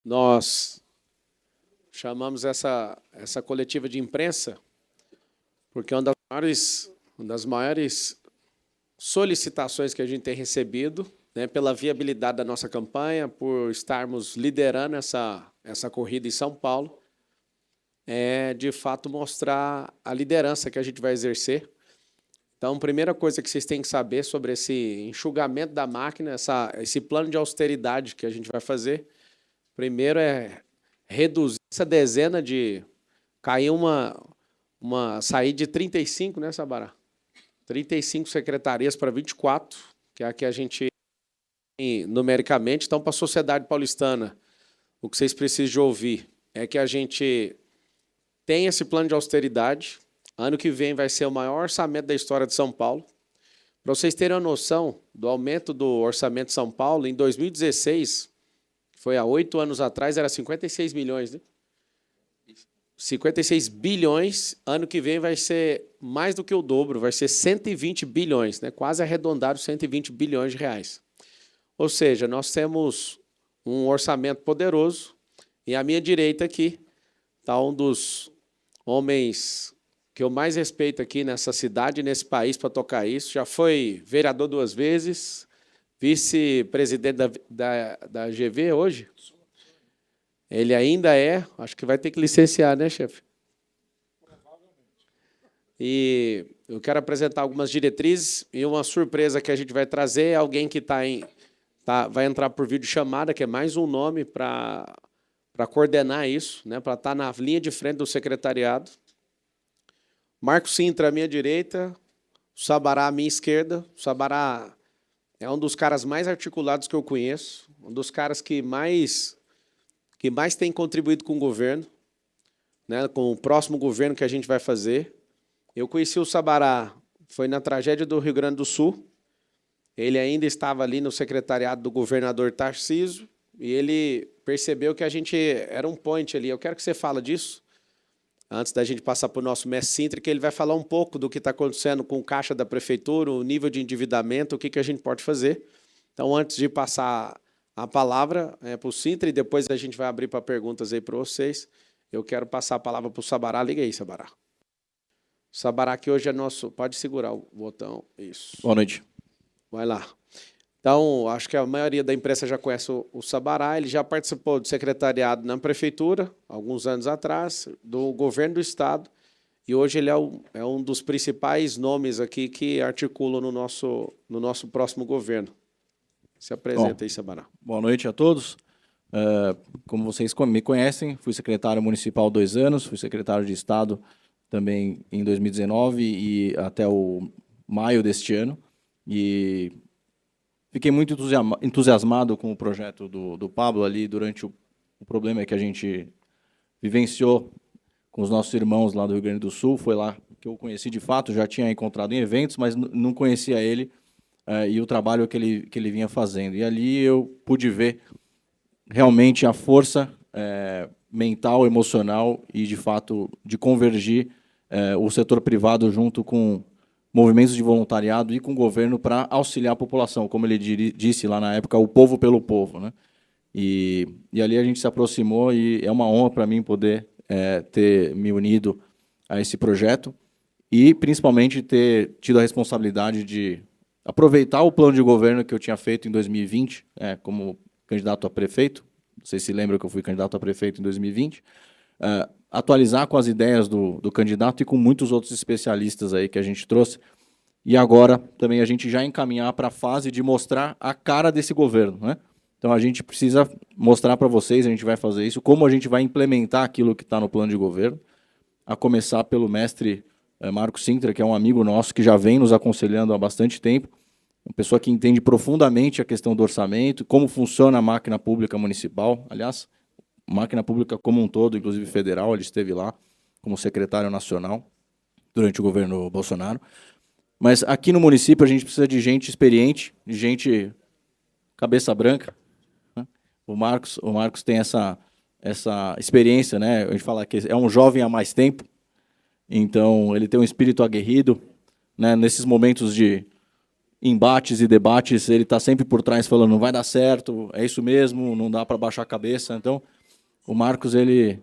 Nós chamamos essa coletiva de imprensa porque uma das maiores solicitações que a gente tem recebido, né, pela viabilidade da nossa campanha, por estarmos liderando essa corrida em São Paulo, é, de fato, mostrar a liderança que a gente vai exercer. Então, a primeira coisa que vocês têm que saber sobre esse enxugamento da máquina, esse plano de austeridade que a gente vai fazer, primeiro é reduzir essa dezena de... Cair sair de 35, né, Sabará? 35 secretarias para 24, que é a que a gente tem numericamente. Então, para a sociedade paulistana, o que vocês precisam de ouvir é que a gente tem esse plano de austeridade. Ano que vem vai ser o maior orçamento da história de São Paulo. Para vocês terem uma noção do aumento do orçamento de São Paulo, em 2016, foi há 8 anos atrás, era 56 milhões, né? 56 bilhões, ano que vem vai ser mais do que o dobro, vai ser 120 bilhões, né? Quase arredondado 120 bilhões de reais. Ou seja, nós temos um orçamento poderoso, e à minha direita aqui está um dos homens que eu mais respeito aqui nessa cidade, nesse país, para tocar isso. Já foi vereador 2 vezes, vice-presidente da GV hoje. Ele ainda é, acho que vai ter que licenciar, né, chefe? E eu quero apresentar algumas diretrizes e uma surpresa que a gente vai trazer é alguém que vai entrar por videochamada, que é mais um nome para coordenar isso, né, para estar na linha de frente do secretariado. Marcos Sintra, à minha direita, o Sabará à minha esquerda. O Sabará é um dos caras mais articulados que eu conheço, um dos caras que mais tem contribuído com o governo, né, com o próximo governo que a gente vai fazer. Eu conheci o Sabará, foi na tragédia do Rio Grande do Sul. Ele ainda estava ali no secretariado do governador Tarcísio e ele percebeu que a gente era um point ali. Eu quero que você fale disso, antes da gente passar para o nosso mestre Sintra, que ele vai falar um pouco do que está acontecendo com o caixa da prefeitura, o nível de endividamento, o que a gente pode fazer. Então, antes de passar a palavra para o Sintra e depois a gente vai abrir para perguntas aí para vocês, eu quero passar a palavra para o Sabará. Liga aí, Sabará. O Sabará que hoje é nosso... Pode segurar o botão. Isso. Boa noite. Vai lá. Então, acho que a maioria da imprensa já conhece o Sabará. Ele já participou do secretariado na prefeitura, alguns anos atrás, do governo do estado, e hoje ele é um dos principais nomes aqui que articulam no nosso próximo governo. Se apresenta aí, Sabará. Boa noite a todos. Como vocês me conhecem, fui secretário municipal 2 anos, fui secretário de Estado também em 2019 e até o maio deste ano. E fiquei muito entusiasmado com o projeto do Pablo ali durante o problema que a gente vivenciou com os nossos irmãos lá do Rio Grande do Sul. Foi lá que eu conheci de fato, já tinha encontrado em eventos, mas não conhecia ele e o trabalho que ele vinha fazendo. E ali eu pude ver realmente a força mental, emocional e, de fato, de convergir o setor privado junto com movimentos de voluntariado e com o governo para auxiliar a população, como ele disse lá na época, o povo pelo povo, né? E ali a gente se aproximou e é uma honra para mim poder ter me unido a esse projeto e, principalmente, ter tido a responsabilidade de aproveitar o plano de governo que eu tinha feito em 2020, como candidato a prefeito. Vocês se lembram que eu fui candidato a prefeito em 2020. Atualizar com as ideias do candidato e com muitos outros especialistas aí que a gente trouxe. E agora também a gente já encaminhar para a fase de mostrar a cara desse governo, né? Então a gente precisa mostrar para vocês, a gente vai fazer isso, como a gente vai implementar aquilo que está no plano de governo, a começar pelo mestre Marcos Sintra, que é um amigo nosso que já vem nos aconselhando há bastante tempo, uma pessoa que entende profundamente a questão do orçamento, como funciona a máquina pública municipal, aliás, máquina pública como um todo, inclusive federal, ele esteve lá como secretário nacional durante o governo Bolsonaro. Mas aqui no município a gente precisa de gente experiente, de gente cabeça branca, né? O Marcos tem essa experiência, né? A gente fala que é um jovem há mais tempo, então ele tem um espírito aguerrido, né? Nesses momentos de embates e debates, ele está sempre por trás falando, não vai dar certo, é isso mesmo, não dá para baixar a cabeça. Então, o Marcos, ele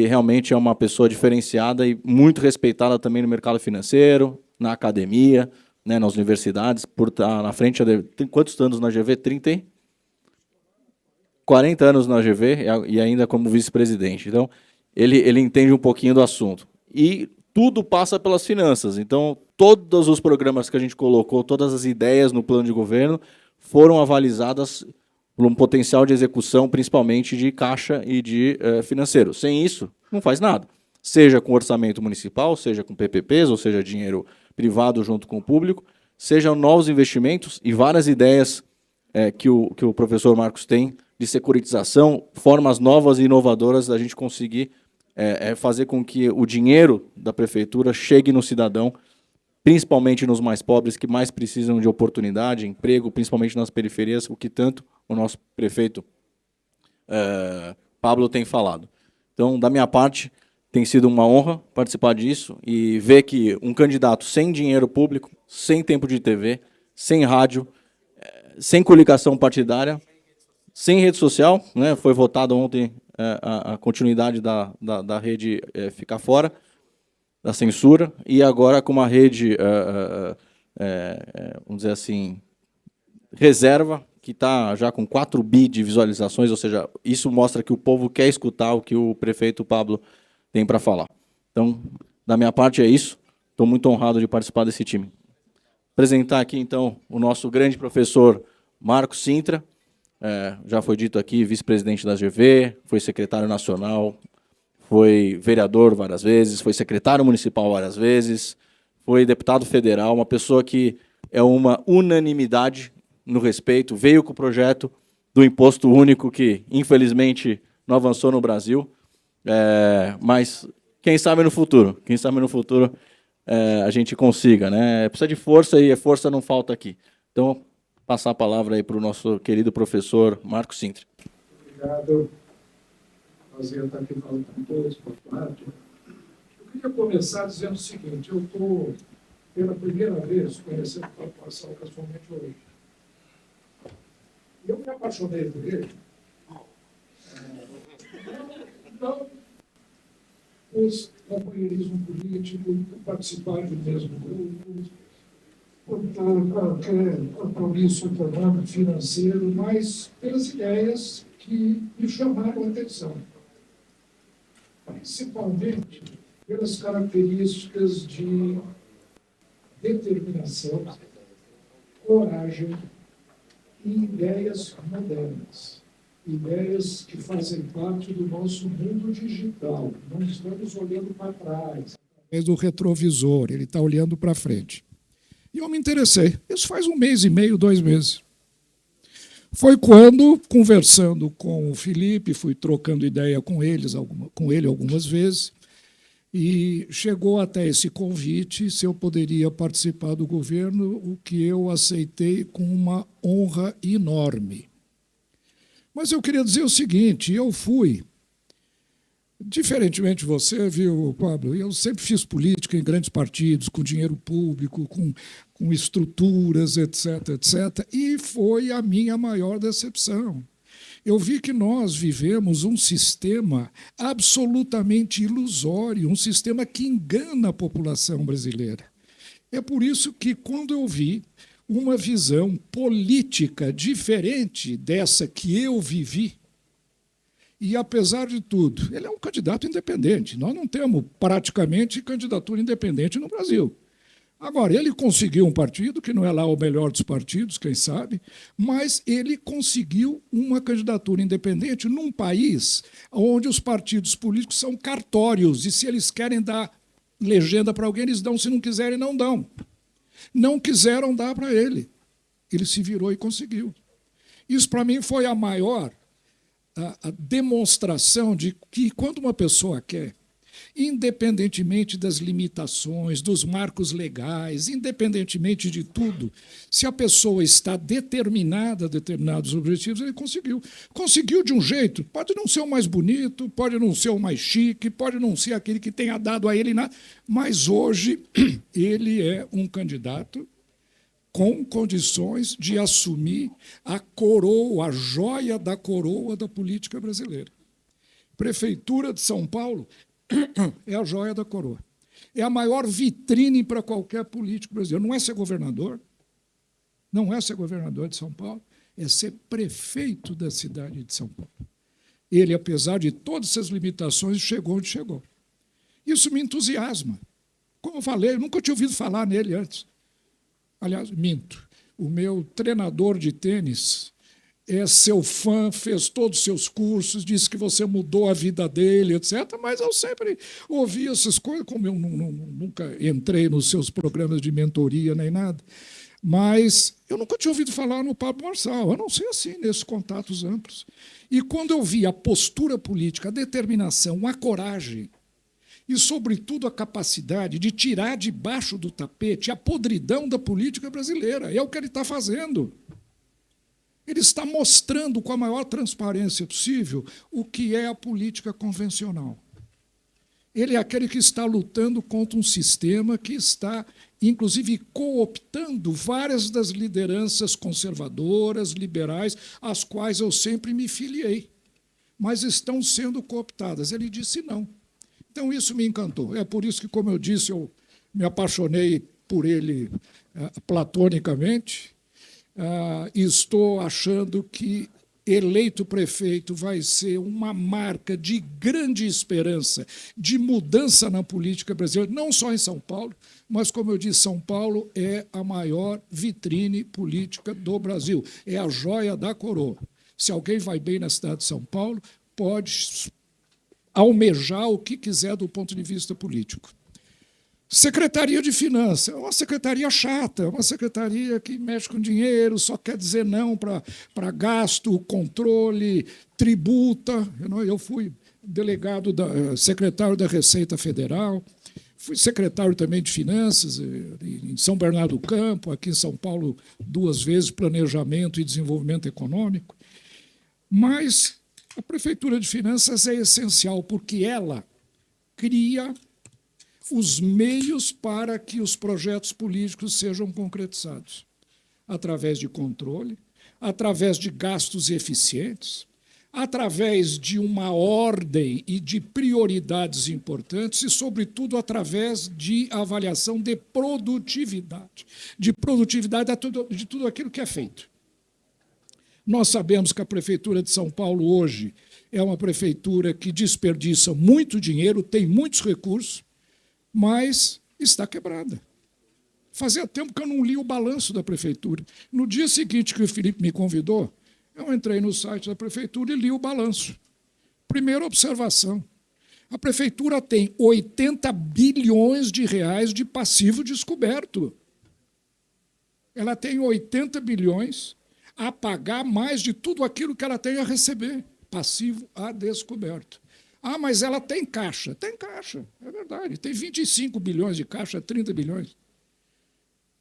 realmente é uma pessoa diferenciada e muito respeitada também no mercado financeiro, na academia, né, nas universidades, por estar na frente. Tem quantos anos na GV? 40 anos na GV e ainda como vice-presidente. Então, ele entende um pouquinho do assunto. E tudo passa pelas finanças. Então, todos os programas que a gente colocou, todas as ideias no plano de governo, foram avalizadas por um potencial de execução, principalmente de caixa e de financeiro. Sem isso, não faz nada. Seja com orçamento municipal, seja com PPPs, ou seja, dinheiro privado junto com o público, sejam novos investimentos e várias ideias que o professor Marcos tem de securitização, formas novas e inovadoras da gente conseguir fazer com que o dinheiro da prefeitura chegue no cidadão, principalmente nos mais pobres, que mais precisam de oportunidade, emprego, principalmente nas periferias, o que tanto o nosso prefeito Pablo tem falado. Então, da minha parte, tem sido uma honra participar disso e ver que um candidato sem dinheiro público, sem tempo de TV, sem rádio, sem coligação partidária, sem rede social, né, foi votado ontem a continuidade da rede ficar fora da censura, e agora com uma rede, vamos dizer assim, reserva, que está já com 4 bi de visualizações, ou seja, isso mostra que o povo quer escutar o que o prefeito Pablo tem para falar. Então, da minha parte é isso, estou muito honrado de participar desse time. Apresentar aqui, então, o nosso grande professor Marcos Cintra, já foi dito aqui, vice-presidente da GV, foi secretário nacional, foi vereador várias vezes, foi secretário municipal várias vezes, foi deputado federal, uma pessoa que é uma unanimidade no respeito, veio com o projeto do imposto único, que, infelizmente, não avançou no Brasil, mas quem sabe no futuro, a gente consiga, né? Precisa de força e a força não falta aqui. Então, passar a palavra aí para o nosso querido professor Marcos Cintra. Obrigado. Prazer estar aqui falando com todos, boa tarde. Eu queria começar dizendo o seguinte: eu estou, pela primeira vez, conhecendo o Paulo Marçal casualmente hoje. Eu me apaixonei por ele, não por companheirismo político, por participar do mesmo grupo, por qualquer compromisso econômico, financeiro, mas pelas ideias que me chamaram a atenção. Principalmente pelas características de determinação, coragem e ideias modernas. Ideias que fazem parte do nosso mundo digital. Não estamos olhando para trás. Através do retrovisor, ele está olhando para frente. E eu me interessei. Isso faz 1 mês e meio, 2 meses. Foi quando, conversando com o Felipe, fui trocando ideia com ele algumas vezes, e chegou até esse convite se eu poderia participar do governo, o que eu aceitei com uma honra enorme. Mas eu queria dizer o seguinte: eu fui, diferentemente de você, viu, Pablo, eu sempre fiz política em grandes partidos, com dinheiro público, com estruturas, etc., etc., e foi a minha maior decepção. Eu vi que nós vivemos um sistema absolutamente ilusório, um sistema que engana a população brasileira. É por isso que, quando eu vi uma visão política diferente dessa que eu vivi, e, apesar de tudo, ele é um candidato independente. Nós não temos, praticamente, candidatura independente no Brasil. Agora, ele conseguiu um partido, que não é lá o melhor dos partidos, quem sabe, mas ele conseguiu uma candidatura independente num país onde os partidos políticos são cartórios, e se eles querem dar legenda para alguém, eles dão, se não quiserem, não dão. Não quiseram dar para ele. Ele se virou e conseguiu. Isso, para mim, foi a maior a demonstração de que, quando uma pessoa quer, independentemente das limitações, dos marcos legais, independentemente de tudo, se a pessoa está determinada a determinados objetivos, ele conseguiu. Conseguiu de um jeito, pode não ser o mais bonito, pode não ser o mais chique, pode não ser aquele que tenha dado a ele nada, mas hoje ele é um candidato com condições de assumir a coroa, a joia da coroa da política brasileira. Prefeitura de São Paulo é a joia da coroa. É a maior vitrine para qualquer político brasileiro. Não é ser governador, não é ser governador de São Paulo, é ser prefeito da cidade de São Paulo. Ele, apesar de todas essas limitações, chegou onde chegou. Isso me entusiasma. Como eu falei, eu nunca tinha ouvido falar nele antes. Aliás, minto. O meu treinador de tênis é seu fã, fez todos os seus cursos, disse que você mudou a vida dele, etc. Mas eu sempre ouvi essas coisas, como eu nunca entrei nos seus programas de mentoria nem nada. Mas eu nunca tinha ouvido falar no Pablo Marçal, a não ser assim, nesses contatos amplos. E quando eu vi a postura política, a determinação, a coragem, e, sobretudo, a capacidade de tirar debaixo do tapete a podridão da política brasileira. É o que ele está fazendo. Ele está mostrando com a maior transparência possível o que é a política convencional. Ele é aquele que está lutando contra um sistema que está, inclusive, cooptando várias das lideranças conservadoras, liberais, às quais eu sempre me filiei, mas estão sendo cooptadas. Ele disse não. Então, isso me encantou. É por isso que, como eu disse, eu me apaixonei por ele platonicamente. E estou achando que eleito prefeito vai ser uma marca de grande esperança, de mudança na política brasileira, não só em São Paulo, mas, como eu disse, São Paulo é a maior vitrine política do Brasil. É a joia da coroa. Se alguém vai bem na cidade de São Paulo, pode almejar o que quiser do ponto de vista político. Secretaria de Finanças é uma secretaria chata, é uma secretaria que mexe com dinheiro, só quer dizer não para gasto, controle, tributa. Eu fui delegado, secretário da Receita Federal, fui secretário também de Finanças em São Bernardo do Campo, aqui em São Paulo 2 vezes, Planejamento e Desenvolvimento Econômico. Mas a Prefeitura de Finanças é essencial porque ela cria os meios para que os projetos políticos sejam concretizados, através de controle, através de gastos eficientes, através de uma ordem e de prioridades importantes e, sobretudo, através de avaliação de produtividade de tudo aquilo que é feito. Nós sabemos que a Prefeitura de São Paulo hoje é uma prefeitura que desperdiça muito dinheiro, tem muitos recursos, mas está quebrada. Fazia tempo que eu não li o balanço da prefeitura. No dia seguinte que o Felipe me convidou, eu entrei no site da prefeitura e li o balanço. Primeira observação, a prefeitura tem 80 bilhões de reais de passivo descoberto. Ela tem 80 bilhões a pagar mais de tudo aquilo que ela tem a receber, passivo a descoberto. Mas ela tem caixa. Tem caixa, é verdade. Tem 25 bilhões de caixa, 30 bilhões.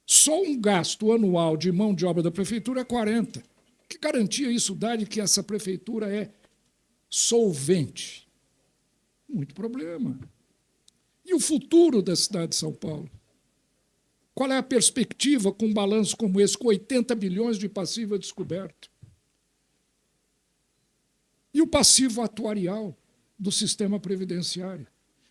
Só um gasto anual de mão de obra da prefeitura é 40. Que garantia isso dá de que essa prefeitura é solvente? Muito problema. E o futuro da cidade de São Paulo? Qual é a perspectiva com um balanço como esse, com 80 bilhões de passivo a descoberto? E o passivo atuarial do sistema previdenciário?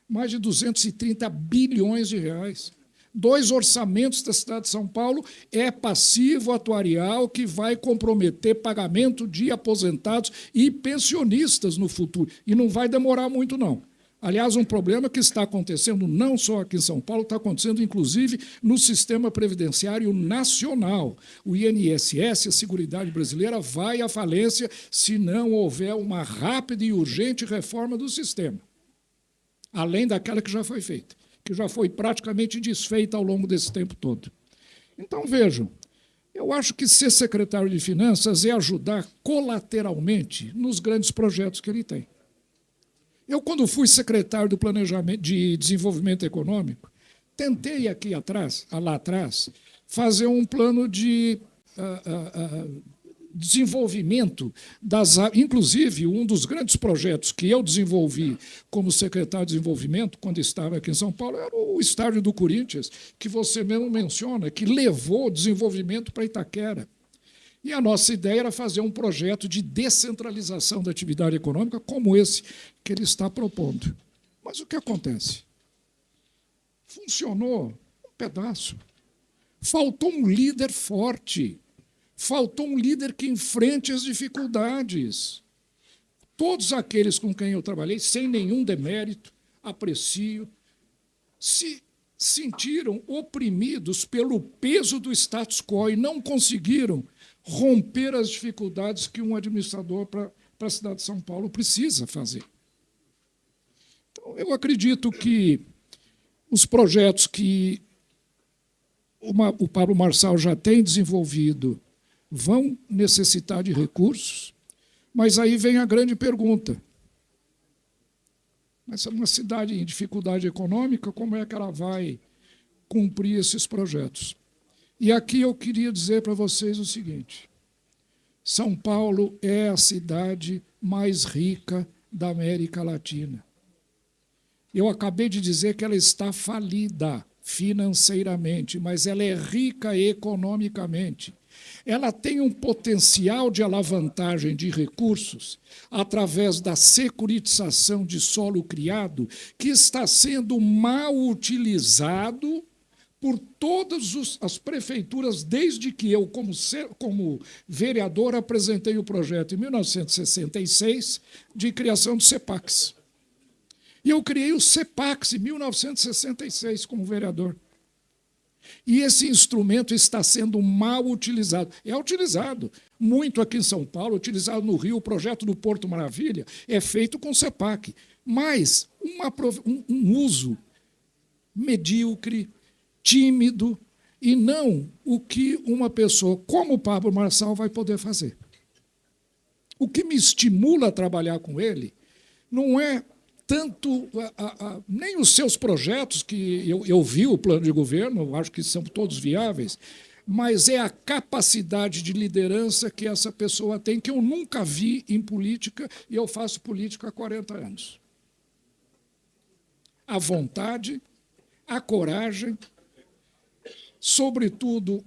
Mais de 230 bilhões de reais. 2 orçamentos da cidade de São Paulo é passivo atuarial que vai comprometer pagamento de aposentados e pensionistas no futuro. E não vai demorar muito, não. Aliás, um problema que está acontecendo não só aqui em São Paulo, está acontecendo, inclusive, no sistema previdenciário nacional. O INSS, a Seguridade Brasileira, vai à falência se não houver uma rápida e urgente reforma do sistema, além daquela que já foi feita, que já foi praticamente desfeita ao longo desse tempo todo. Então, vejam, eu acho que ser secretário de Finanças é ajudar colateralmente nos grandes projetos que ele tem. Eu, quando fui secretário do Planejamento de Desenvolvimento Econômico, tentei lá atrás, fazer um plano de desenvolvimento inclusive, um dos grandes projetos que eu desenvolvi como secretário de desenvolvimento, quando estava aqui em São Paulo, era o estádio do Corinthians, que você mesmo menciona, que levou o desenvolvimento para Itaquera. E a nossa ideia era fazer um projeto de descentralização da atividade econômica, como esse que ele está propondo. Mas o que acontece? Funcionou um pedaço. Faltou um líder forte. Faltou um líder que enfrente as dificuldades. Todos aqueles com quem eu trabalhei, sem nenhum demérito, aprecio, se sentiram oprimidos pelo peso do status quo e não conseguiram romper as dificuldades que um administrador para a cidade de São Paulo precisa fazer. Então, eu acredito que os projetos que o Pablo Marçal já tem desenvolvido vão necessitar de recursos, mas aí vem a grande pergunta. Mas uma cidade em dificuldade econômica, como é que ela vai cumprir esses projetos? E aqui eu queria dizer para vocês o seguinte: São Paulo é a cidade mais rica da América Latina. Eu acabei de dizer que ela está falida financeiramente, mas ela é rica economicamente. Ela tem um potencial de alavancagem de recursos através da securitização de solo criado, que está sendo mal utilizado por todas as prefeituras, desde que eu, como vereador, apresentei o projeto em 1966 de criação do CEPAX. E eu criei o CEPAX em 1966 como vereador. E esse instrumento está sendo mal utilizado. É utilizado muito aqui em São Paulo, utilizado no Rio. O projeto do Porto Maravilha é feito com CEPAC, mas um uso medíocre, tímido, e não o que uma pessoa como o Pablo Marçal vai poder fazer. O que me estimula a trabalhar com ele não é tanto nem os seus projetos, que eu vi o plano de governo, acho que são todos viáveis, mas é a capacidade de liderança que essa pessoa tem, que eu nunca vi em política, e eu faço política há 40 anos. A vontade, a coragem, sobretudo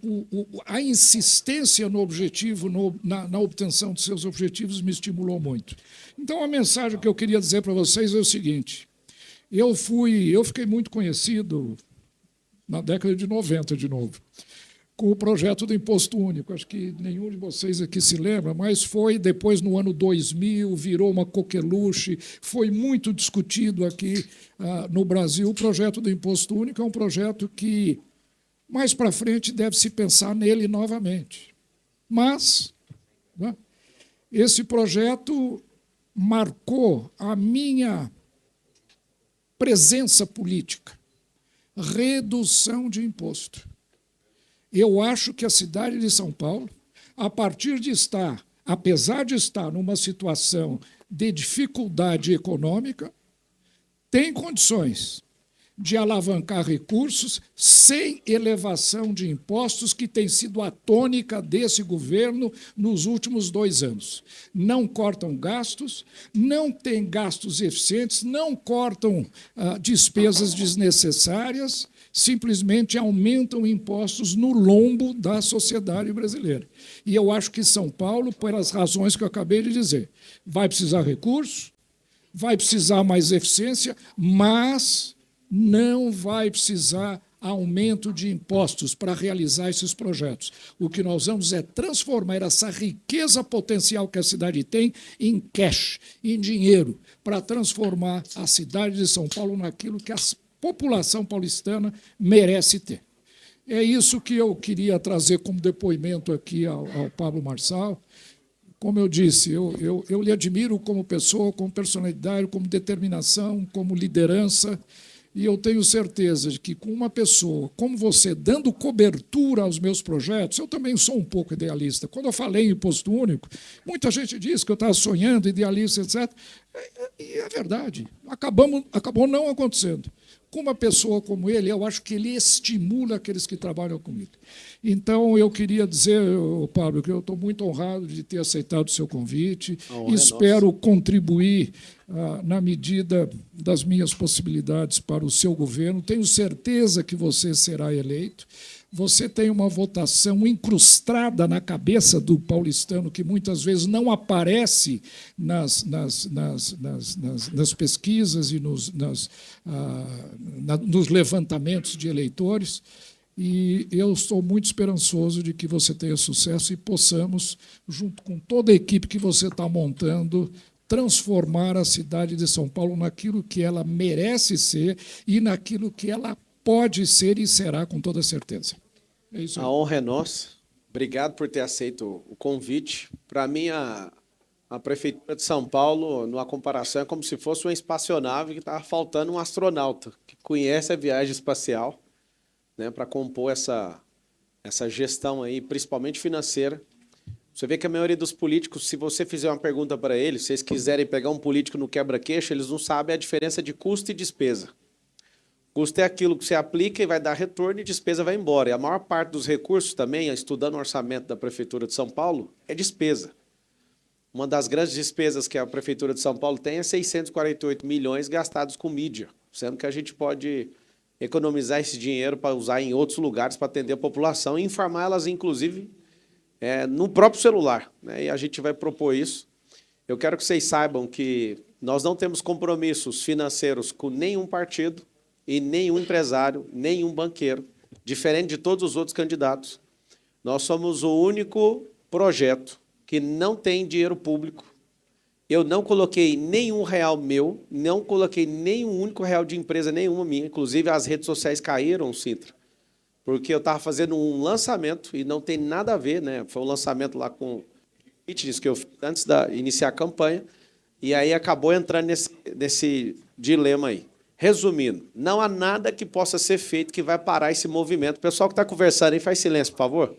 a insistência no objetivo, na obtenção de seus objetivos, me estimulou muito. Então, a mensagem que eu queria dizer para vocês é o seguinte: eu fiquei muito conhecido na década de 90, de novo, com o projeto do Imposto Único. Acho que nenhum de vocês aqui se lembra, mas foi depois, no ano 2000, virou uma coqueluche, foi muito discutido aqui no Brasil. O projeto do Imposto Único é um projeto que, mais para frente, deve-se pensar nele novamente. Mas, né, esse projeto marcou a minha presença política. Redução de imposto. Eu acho que a cidade de São Paulo, apesar de estar numa situação de dificuldade econômica, tem condições de alavancar recursos sem elevação de impostos, que tem sido a tônica desse governo nos últimos 2 anos. Não cortam gastos, não têm gastos eficientes, não cortam despesas desnecessárias, simplesmente aumentam impostos no lombo da sociedade brasileira. E eu acho que São Paulo, pelas razões que eu acabei de dizer, vai precisar recursos, vai precisar mais eficiência, mas não vai precisar aumento de impostos para realizar esses projetos. O que nós vamos é transformar essa riqueza potencial que a cidade tem em cash, em dinheiro, para transformar a cidade de São Paulo naquilo que a população paulistana merece ter. É isso que eu queria trazer como depoimento aqui ao Pablo Marçal. Como eu disse, eu lhe admiro como pessoa, como personalidade, como determinação, como liderança. E eu tenho certeza de que, com uma pessoa como você dando cobertura aos meus projetos, eu também sou um pouco idealista. Quando eu falei em imposto único, muita gente disse que eu estava sonhando, idealista, etc. E é verdade, acabou não acontecendo. com uma pessoa como ele, eu acho que ele estimula aqueles que trabalham comigo. Então, eu queria dizer, Pablo, que eu estou muito honrado de ter aceitado o seu convite. Espero contribuir na medida das minhas possibilidades para o seu governo. Tenho certeza que você será eleito. Você tem uma votação incrustada na cabeça do paulistano que muitas vezes não aparece nas pesquisas e nos levantamentos de eleitores. E eu estou muito esperançoso de que você tenha sucesso e possamos, junto com toda a equipe que você está montando, transformar a cidade de São Paulo naquilo que ela merece ser e naquilo que ela pode ser e será, com toda certeza. É isso aí. A honra é nossa. Obrigado por ter aceito o convite. Para mim, a Prefeitura de São Paulo, numa comparação, é como se fosse uma espaçonave que estava faltando um astronauta que conhece a viagem espacial, né, para compor essa gestão aí, principalmente financeira. Você vê que a maioria dos políticos, se você fizer uma pergunta para eles, se eles quiserem pegar um político no quebra-queixo, eles não sabem a diferença de custo e despesa. Custo é aquilo que você aplica e vai dar retorno e despesa vai embora. E a maior parte dos recursos também, estudando o orçamento da Prefeitura de São Paulo, é despesa. Uma das grandes despesas que a Prefeitura de São Paulo tem é 648 milhões gastados com mídia, sendo que a gente pode economizar esse dinheiro para usar em outros lugares para atender a população e informar elas, inclusive, no próprio celular, né? E a gente vai propor isso. Eu quero que vocês saibam que nós não temos compromissos financeiros com nenhum partido e nenhum empresário, nenhum banqueiro, diferente de todos os outros candidatos. Nós somos o único projeto que não tem dinheiro público. Eu não coloquei nenhum real meu, não coloquei nenhum único real de empresa nenhuma minha. Inclusive, as redes sociais caíram, Sintra, porque eu estava fazendo um lançamento e não tem nada a ver, né? Foi um lançamento lá com pitches que eu fiz antes de iniciar a campanha, e aí acabou entrando nesse dilema aí. Resumindo, não há nada que possa ser feito que vai parar esse movimento. O pessoal que está conversando aí, faz silêncio, por favor. Se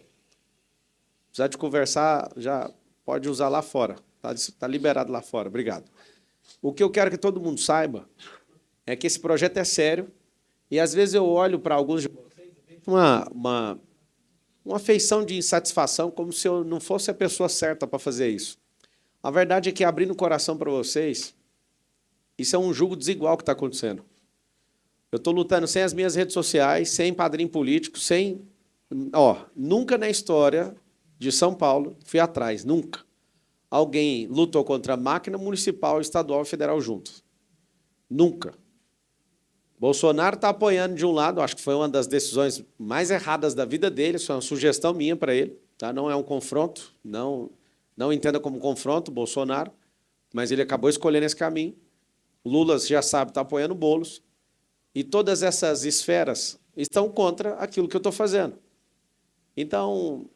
precisar de conversar, já pode usar lá fora. Está liberado lá fora. Obrigado. O que eu quero que todo mundo saiba é que esse projeto é sério e, às vezes, eu olho para alguns de vocês uma feição de insatisfação, como se eu não fosse a pessoa certa para fazer isso. A verdade é que, abrindo o coração para vocês, isso é um julgo desigual que está acontecendo. Eu estou lutando sem as minhas redes sociais, sem padrinho político, sem... nunca na história de São Paulo fui atrás, nunca. Alguém lutou contra a máquina municipal, estadual e federal juntos. Nunca. Bolsonaro está apoiando de um lado, acho que foi uma das decisões mais erradas da vida dele, isso é uma sugestão minha para ele, tá? Não é um confronto, não entenda como confronto, Bolsonaro, mas ele acabou escolhendo esse caminho. Lula, já sabe, está apoiando Boulos. E todas essas esferas estão contra aquilo que eu estou fazendo. Então,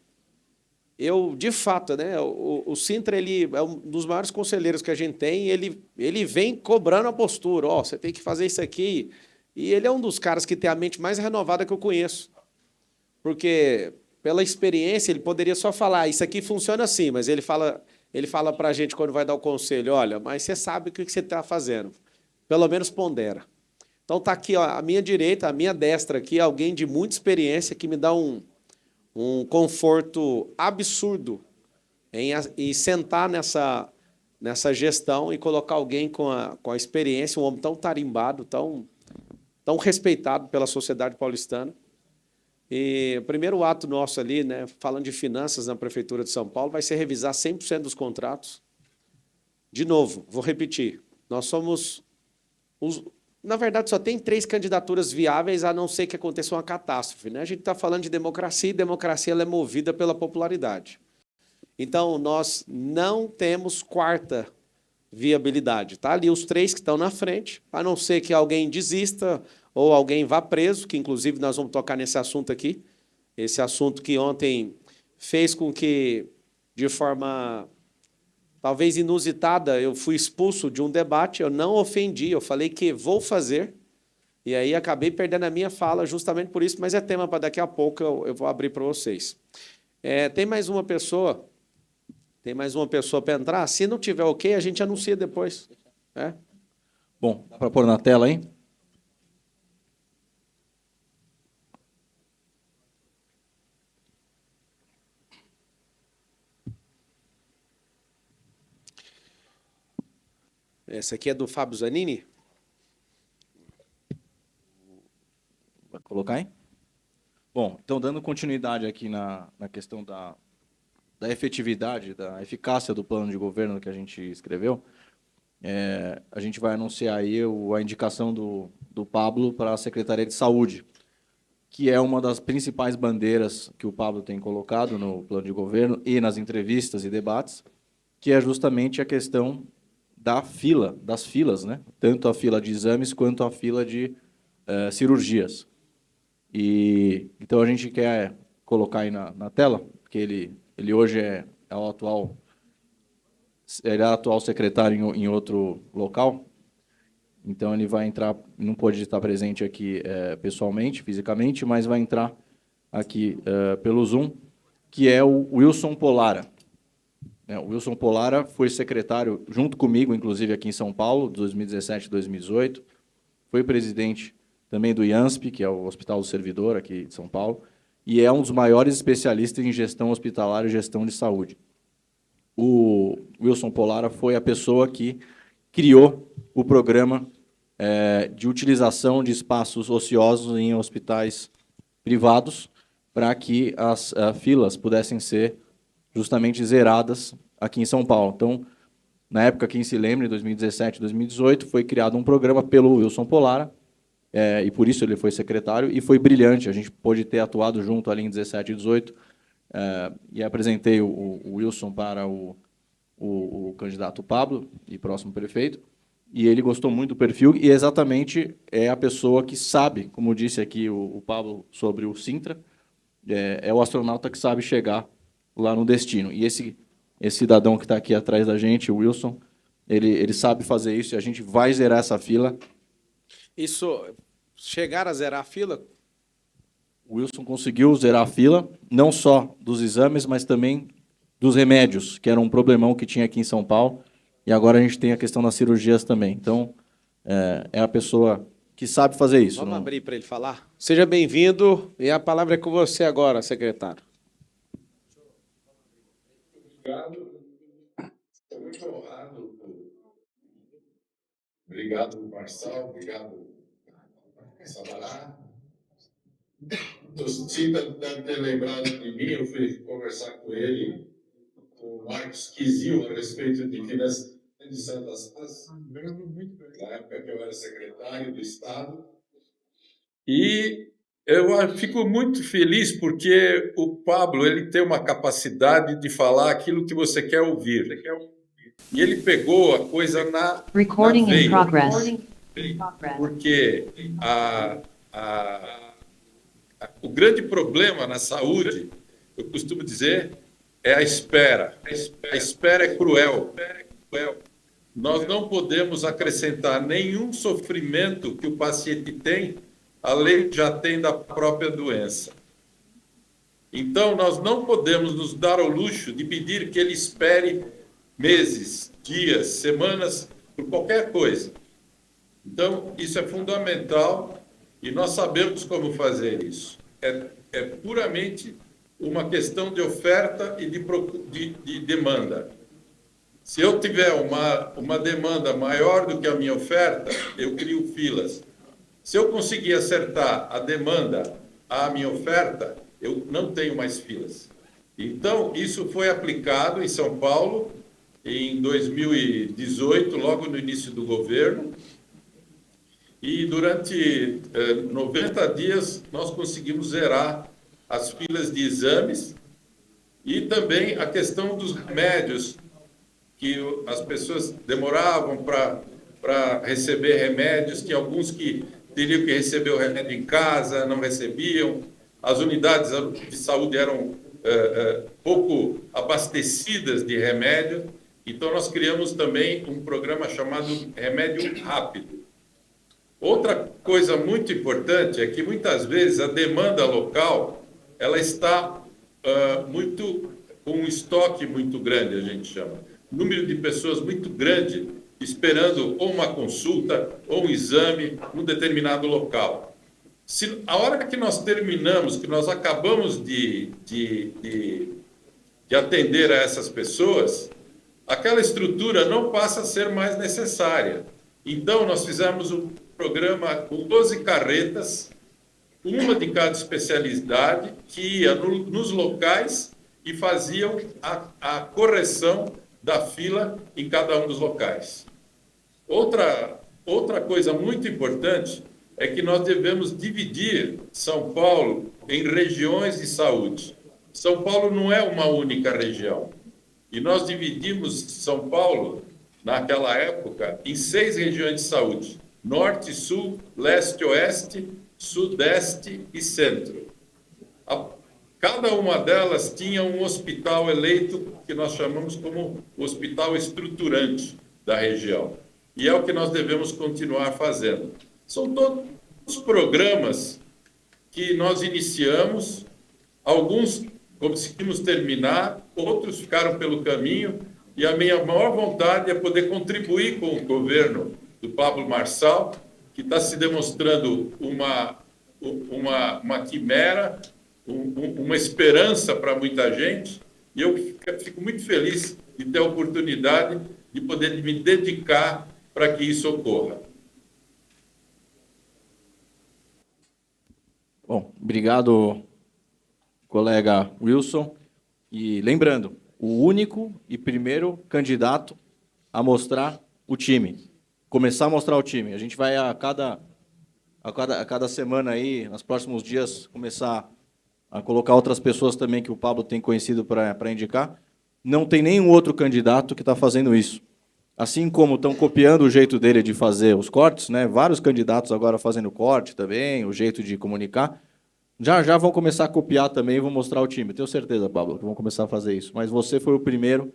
eu, de fato, né, o Sintra ele é um dos maiores conselheiros que a gente tem, ele vem cobrando a postura, você tem que fazer isso aqui. E ele é um dos caras que tem a mente mais renovada que eu conheço. Porque, pela experiência, ele poderia só falar, isso aqui funciona assim, mas ele fala para a gente quando vai dar o conselho, olha, mas você sabe o que você está fazendo. Pelo menos pondera. Então está aqui, ó, à minha direita, à minha destra aqui, alguém de muita experiência que me dá um conforto absurdo em sentar nessa gestão e colocar alguém com a experiência, um homem tão tarimbado, tão respeitado pela sociedade paulistana. E o primeiro ato nosso ali, né, falando de finanças na Prefeitura de São Paulo, vai ser revisar 100% dos contratos. De novo, vou repetir, nós somos... Na verdade, só tem 3 candidaturas viáveis, a não ser que aconteça uma catástrofe, né? A gente está falando de democracia, e democracia ela é movida pela popularidade. Então, nós não temos quarta viabilidade. Está ali os 3 que estão na frente, a não ser que alguém desista ou alguém vá preso, que, inclusive, nós vamos tocar nesse assunto aqui. Esse assunto que ontem fez com que, de forma... talvez inusitada, eu fui expulso de um debate, eu não ofendi, eu falei que vou fazer, e aí acabei perdendo a minha fala justamente por isso, mas é tema para daqui a pouco eu vou abrir para vocês. Tem mais uma pessoa para entrar? Se não tiver ok, a gente anuncia depois. Bom, dá para pôr na tela aí? Essa aqui é do Fábio Zanini? Vai colocar aí? Bom, então, dando continuidade aqui na questão da efetividade, da eficácia do plano de governo que a gente escreveu, a gente vai anunciar aí a indicação do Pablo para a Secretaria de Saúde, que é uma das principais bandeiras que o Pablo tem colocado no plano de governo e nas entrevistas e debates, que é justamente a questão das filas, né? Tanto a fila de exames quanto a fila de cirurgias. E então a gente quer colocar aí na tela, porque ele hoje é o atual secretário em outro local, então ele vai entrar, não pode estar presente aqui pessoalmente, fisicamente, mas vai entrar aqui pelo Zoom, que é o Wilson Polara. O Wilson Polara foi secretário, junto comigo, inclusive aqui em São Paulo, de 2017 a 2018, foi presidente também do IANSP, que é o Hospital do Servidor, aqui de São Paulo, e é um dos maiores especialistas em gestão hospitalar e gestão de saúde. O Wilson Polara foi a pessoa que criou o programa de utilização de espaços ociosos em hospitais privados para que as filas pudessem ser justamente zeradas aqui em São Paulo. Então, na época, quem se lembra, em 2017, 2018, foi criado um programa pelo Wilson Polara, e por isso ele foi secretário, e foi brilhante. A gente pôde ter atuado junto ali em 17 e 18, e apresentei o Wilson para o candidato Pablo, e próximo prefeito, e ele gostou muito do perfil, e exatamente é a pessoa que sabe, como disse aqui o Pablo sobre o Sintra, é o astronauta que sabe chegar lá no destino. E esse cidadão que está aqui atrás da gente, o Wilson, ele sabe fazer isso, e a gente vai zerar essa fila. Isso, chegar a zerar a fila? O Wilson conseguiu zerar a fila, não só dos exames, mas também dos remédios, que era um problemão que tinha aqui em São Paulo, e agora a gente tem a questão das cirurgias também. Então, é a pessoa que sabe fazer isso. Vamos abrir para ele falar? Seja bem-vindo, e a palavra é com você agora, secretário. Obrigado. Estou muito honrado. Obrigado, Marçal. Obrigado, Sabará. O Cita deve ter lembrado de mim. Eu fui conversar com ele, com o Marcos Quizil, a respeito de finanças de Santas Casas. Na época que eu era secretário do Estado. E eu fico muito feliz porque o Pablo ele tem uma capacidade de falar aquilo que você quer ouvir. E ele pegou a coisa na veia. Porque o grande problema na saúde, eu costumo dizer, é a espera. A espera é cruel. Nós não podemos acrescentar nenhum sofrimento que o paciente tem, além que já tem da própria doença. Então, nós não podemos nos dar ao luxo de pedir que ele espere meses, dias, semanas, por qualquer coisa. Então, isso é fundamental e nós sabemos como fazer isso. É puramente uma questão de oferta e de demanda. Se eu tiver uma demanda maior do que a minha oferta, eu crio filas. Se eu conseguir acertar a demanda à minha oferta, eu não tenho mais filas. Então, isso foi aplicado em São Paulo em 2018, logo no início do governo, e durante 90 dias nós conseguimos zerar as filas de exames e também a questão dos remédios, que as pessoas demoravam para receber remédios, tinha alguns que teriam que receber o remédio em casa, não recebiam, as unidades de saúde eram pouco abastecidas de remédio, então nós criamos também um programa chamado Remédio Rápido. Outra coisa muito importante é que muitas vezes a demanda local ela está com um estoque muito grande, a gente chama. Número de pessoas muito grande esperando ou uma consulta ou um exame num determinado local. Se a hora que nós terminamos, que nós acabamos de atender a essas pessoas, aquela estrutura não passa a ser mais necessária. Então, nós fizemos um programa com 12 carretas, uma de cada especialidade, que ia nos locais e faziam a correção da fila em cada um dos locais. Outra coisa muito importante é que nós devemos dividir São Paulo em regiões de saúde. São Paulo não é uma única região. E nós dividimos São Paulo, naquela época, em 6 regiões de saúde: Norte, Sul, Leste, Oeste, Sudeste e Centro. Cada uma delas tinha um hospital eleito, que nós chamamos como hospital estruturante da região. E é o que nós devemos continuar fazendo. São todos os programas que nós iniciamos, alguns conseguimos terminar, outros ficaram pelo caminho, e a minha maior vontade é poder contribuir com o governo do Pablo Marçal, que está se demonstrando uma quimera, uma esperança para muita gente, e eu fico muito feliz de ter a oportunidade de poder me dedicar para que isso ocorra. Bom, obrigado, colega Wilson. E lembrando, o único e primeiro candidato a mostrar o time. Começar a mostrar o time. A gente vai a cada semana aí, nos próximos dias, começar a colocar outras pessoas também que o Pablo tem conhecido para indicar. Não tem nenhum outro candidato que está fazendo isso. Assim como estão copiando o jeito dele de fazer os cortes, né? Vários candidatos agora fazendo corte também, o jeito de comunicar. Já vão começar a copiar também e vão mostrar o time. Tenho certeza, Pablo, que vão começar a fazer isso. Mas você foi o primeiro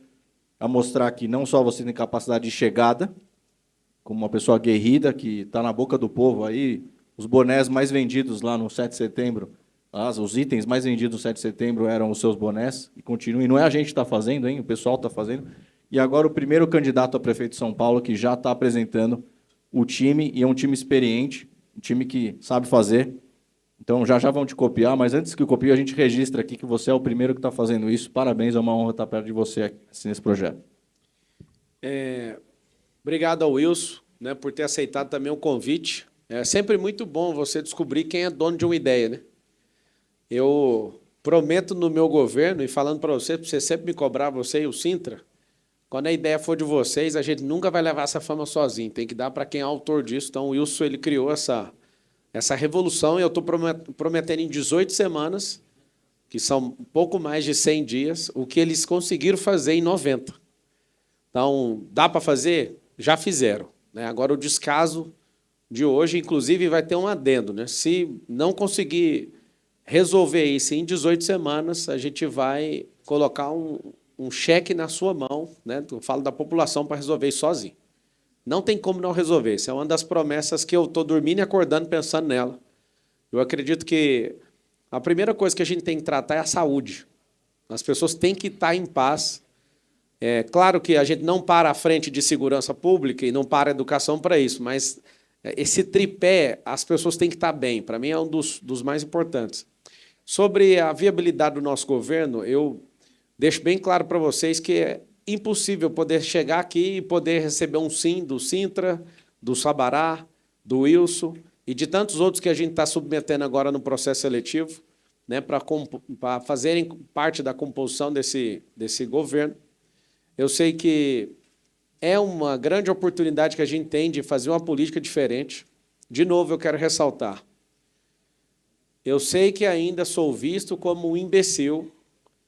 a mostrar que não só você tem capacidade de chegada, como uma pessoa aguerrida, que está na boca do povo aí, os bonés mais vendidos lá no 7 de setembro, os itens mais vendidos no 7 de setembro eram os seus bonés, e continuem. Não é a gente que está fazendo, hein? O pessoal está fazendo. E agora o primeiro candidato a prefeito de São Paulo que já está apresentando o time, e é um time experiente, um time que sabe fazer. Então, já vão te copiar, mas antes que copie, a gente registra aqui que você é o primeiro que está fazendo isso. Parabéns, é uma honra estar perto de você aqui nesse projeto. Obrigado ao Wilson, né, por ter aceitado também o convite. É sempre muito bom você descobrir quem é dono de uma ideia, né? Eu prometo no meu governo, e falando para você sempre me cobrar, você e o Sintra, quando a ideia for de vocês, a gente nunca vai levar essa fama sozinho, tem que dar para quem é autor disso. Então, o Wilson ele criou essa revolução, e eu estou prometendo em 18 semanas, que são um pouco mais de 100 dias, o que eles conseguiram fazer em 90. Então, dá para fazer? Já fizeram, né? Agora, o descaso de hoje, inclusive, vai ter um adendo, né? Se não conseguir resolver isso em 18 semanas, a gente vai colocar um cheque na sua mão, né? Eu falo da população para resolver isso sozinho. Não tem como não resolver. Isso é uma das promessas que eu estou dormindo e acordando pensando nela. Eu acredito que a primeira coisa que a gente tem que tratar é a saúde. As pessoas têm que estar em paz. É claro que a gente não para à frente de segurança pública e não para a educação para isso, mas esse tripé, as pessoas têm que estar bem. Para mim, é um dos mais importantes. Sobre a viabilidade do nosso governo, eu deixo bem claro para vocês que é impossível poder chegar aqui e poder receber um sim do Sintra, do Sabará, do Wilson e de tantos outros que a gente está submetendo agora no processo seletivo, né, para fazerem parte da composição desse governo. Eu sei que é uma grande oportunidade que a gente tem de fazer uma política diferente. De novo, eu quero ressaltar. Eu sei que ainda sou visto como um imbecil,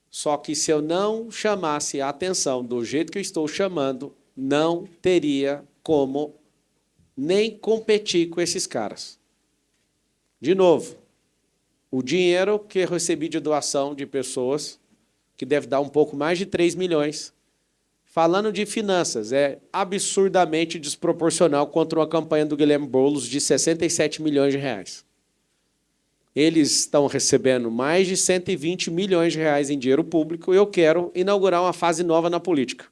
só que se eu não chamasse a atenção do jeito que eu estou chamando, não teria como nem competir com esses caras. De novo, o dinheiro que eu recebi de doação de pessoas, que deve dar um pouco mais de 3 milhões, falando de finanças, é absurdamente desproporcional contra uma campanha do Guilherme Boulos de 67 milhões de reais. Eles estão recebendo mais de 120 milhões de reais em dinheiro público, e eu quero inaugurar uma fase nova na política.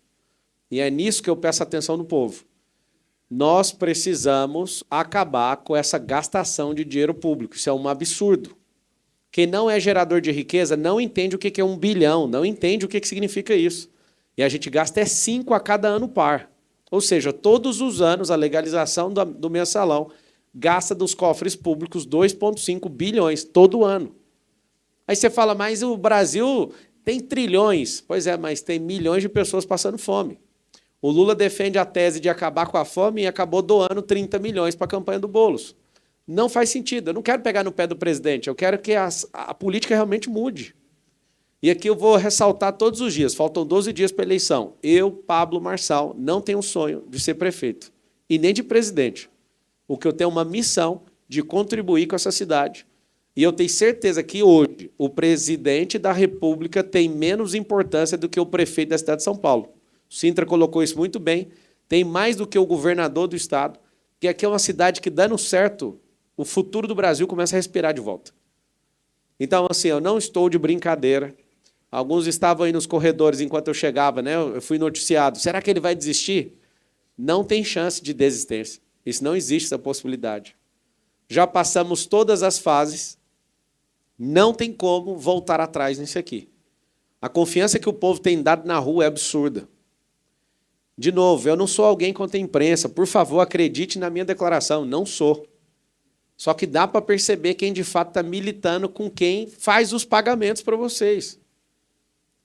E é nisso que eu peço atenção do povo. Nós precisamos acabar com essa gastação de dinheiro público. Isso é um absurdo. Quem não é gerador de riqueza não entende o que é 1 bilhão, não entende o que significa isso. E a gente gasta 5 a cada ano par. Ou seja, todos os anos a legalização do mensalão gasta dos cofres públicos 2,5 bilhões, todo ano. Aí você fala, mas o Brasil tem trilhões. Pois é, mas tem milhões de pessoas passando fome. O Lula defende a tese de acabar com a fome e acabou doando 30 milhões para a campanha do Boulos. Não faz sentido. Eu não quero pegar no pé do presidente, eu quero que a política realmente mude. E aqui eu vou ressaltar todos os dias, faltam 12 dias para a eleição. Eu, Pablo Marçal, não tenho um sonho de ser prefeito e nem de presidente. O que eu tenho é uma missão de contribuir com essa cidade. E eu tenho certeza que hoje o presidente da República tem menos importância do que o prefeito da cidade de São Paulo. O Sintra colocou isso muito bem, tem mais do que o governador do estado, que aqui é uma cidade que, dando certo, o futuro do Brasil começa a respirar de volta. Então, assim, eu não estou de brincadeira. Alguns estavam aí nos corredores enquanto eu chegava, né? Eu fui noticiado. Será que ele vai desistir? Não tem chance de desistência. Isso não existe, essa possibilidade. Já passamos todas as fases, não tem como voltar atrás nisso aqui. A confiança que o povo tem dado na rua é absurda. De novo, eu não sou alguém contra a imprensa. Por favor, acredite na minha declaração. Não sou. Só que dá para perceber quem de fato está militando com quem faz os pagamentos para vocês.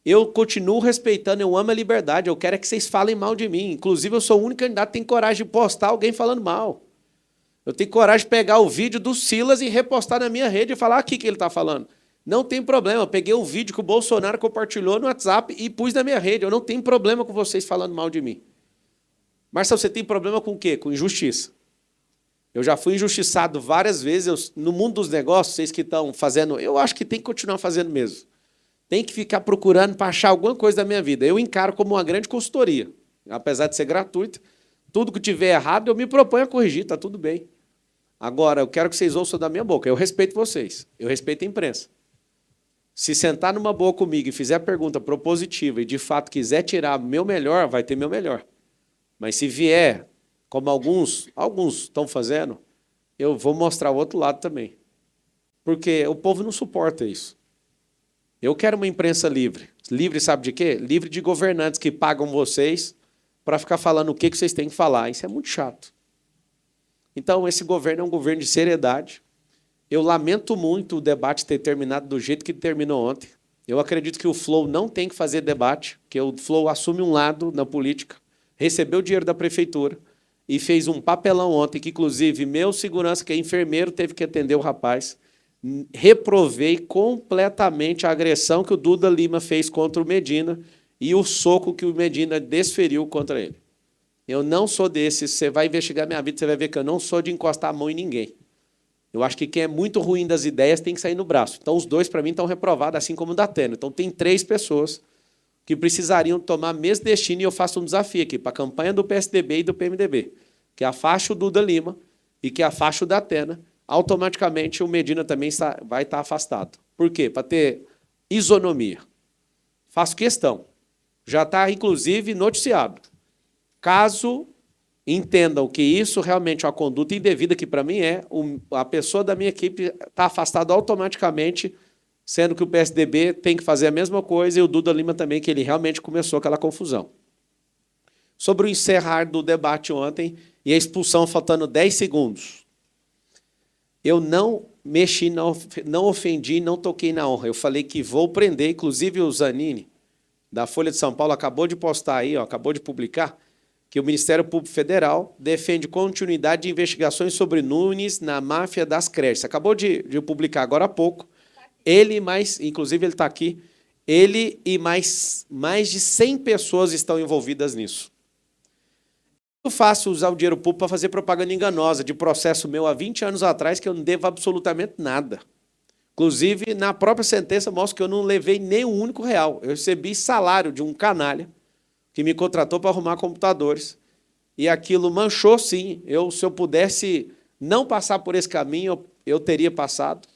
Eu continuo respeitando, eu amo a liberdade, eu quero é que vocês falem mal de mim. Inclusive, eu sou o único candidato que tem coragem de postar alguém falando mal. Eu tenho coragem de pegar o vídeo do Silas e repostar na minha rede e falar aqui que ele está falando. Não tem problema, eu peguei um vídeo que o Bolsonaro compartilhou no WhatsApp e pus na minha rede. Eu não tenho problema com vocês falando mal de mim. Marcelo, você tem problema com o quê? Com injustiça. Eu já fui injustiçado várias vezes. No mundo dos negócios, vocês que estão fazendo, eu acho que tem que continuar fazendo mesmo. Tem que ficar procurando para achar alguma coisa da minha vida. Eu encaro como uma grande consultoria. Apesar de ser gratuita, tudo que tiver errado, eu me proponho a corrigir, está tudo bem. Agora, eu quero que vocês ouçam da minha boca. Eu respeito vocês, eu respeito a imprensa. Se sentar numa boa comigo e fizer pergunta propositiva e, de fato, quiser tirar meu melhor, vai ter meu melhor. Mas se vier, como alguns estão fazendo, eu vou mostrar o outro lado também. Porque o povo não suporta isso. Eu quero uma imprensa livre. Livre sabe de quê? Livre de governantes que pagam vocês para ficar falando o que vocês têm que falar. Isso é muito chato. Então, esse governo é um governo de seriedade. Eu lamento muito o debate ter terminado do jeito que terminou ontem. Eu acredito que o Flow não tem que fazer debate, que o Flow assume um lado na política, recebeu o dinheiro da prefeitura e fez um papelão ontem, que, inclusive, meu segurança, que é enfermeiro, teve que atender o rapaz. Reprovei completamente a agressão que o Duda Lima fez contra o Medina e o soco que o Medina desferiu contra ele. Eu não sou desses. Você vai investigar minha vida, você vai ver que eu não sou de encostar a mão em ninguém. Eu acho que quem é muito ruim das ideias tem que sair no braço. Então, os dois, para mim, estão reprovados, assim como o Datena. Então, tem 3 pessoas que precisariam tomar mesmo destino, e eu faço um desafio aqui para a campanha do PSDB e do PMDB, que afaste o Duda Lima e que afaste o Datena. Automaticamente, o Medina também vai estar afastado. Por quê? Para ter isonomia. Faço questão. Já está, inclusive, noticiado. Caso entendam que isso realmente é uma conduta indevida, que para mim é, a pessoa da minha equipe está afastada automaticamente, sendo que o PSDB tem que fazer a mesma coisa e o Duda Lima também, que ele realmente começou aquela confusão. Sobre o encerrar do debate ontem e a expulsão faltando 10 segundos. Eu não mexi, não ofendi, não toquei na honra. Eu falei que vou prender, inclusive o Zanini, da Folha de São Paulo, acabou de postar aí, acabou de publicar, que o Ministério Público Federal defende continuidade de investigações sobre Nunes na máfia das creches. Acabou de publicar agora há pouco. Ele mais, inclusive ele está aqui, ele e mais de 100 pessoas estão envolvidas nisso. É muito fácil usar o dinheiro público para fazer propaganda enganosa de processo meu há 20 anos atrás que eu não devo absolutamente nada. Inclusive, na própria sentença mostra que eu não levei nem um único real. Eu recebi salário de um canalha que me contratou para arrumar computadores. E aquilo manchou, sim. Se eu pudesse não passar por esse caminho, eu teria passado.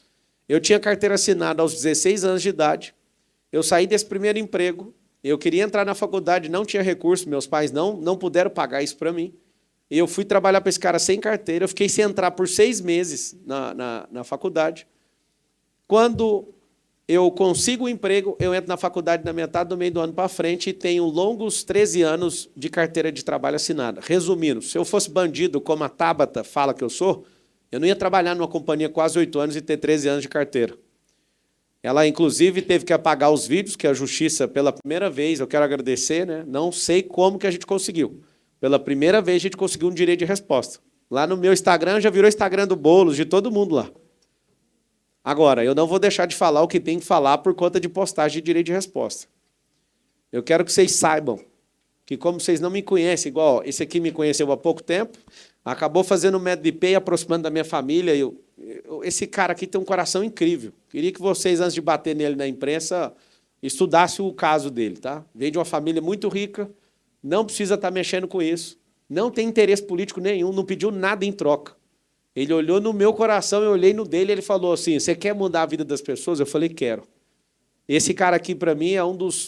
Eu tinha carteira assinada aos 16 anos de idade. Eu saí desse primeiro emprego. Eu queria entrar na faculdade, não tinha recurso. Meus pais não puderam pagar isso para mim. E eu fui trabalhar para esse cara sem carteira. Eu fiquei sem entrar por 6 meses na faculdade. Quando eu consigo um emprego, eu entro na faculdade na metade do meio do ano para frente e tenho longos 13 anos de carteira de trabalho assinada. Resumindo, se eu fosse bandido, como a Tabata fala que eu sou, eu não ia trabalhar numa companhia quase 8 anos e ter 13 anos de carteira. Ela, inclusive, teve que apagar os vídeos, que a Justiça, pela primeira vez, eu quero agradecer, né? Não sei como que a gente conseguiu. Pela primeira vez, a gente conseguiu um direito de resposta. Lá no meu Instagram, já virou Instagram do Boulos, de todo mundo lá. Agora, eu não vou deixar de falar o que tem que falar por conta de postagem de direito de resposta. Eu quero que vocês saibam que, como vocês não me conhecem, igual esse aqui me conheceu há pouco tempo, acabou fazendo um método de IP e aproximando da minha família. Esse cara aqui tem um coração incrível. Queria que vocês, antes de bater nele na imprensa, estudassem o caso dele. Tá? Veio de uma família muito rica, não precisa estar mexendo com isso, não tem interesse político nenhum, não pediu nada em troca. Ele olhou no meu coração, eu olhei no dele e ele falou assim, você quer mudar a vida das pessoas? Eu falei, quero. Esse cara aqui, para mim, é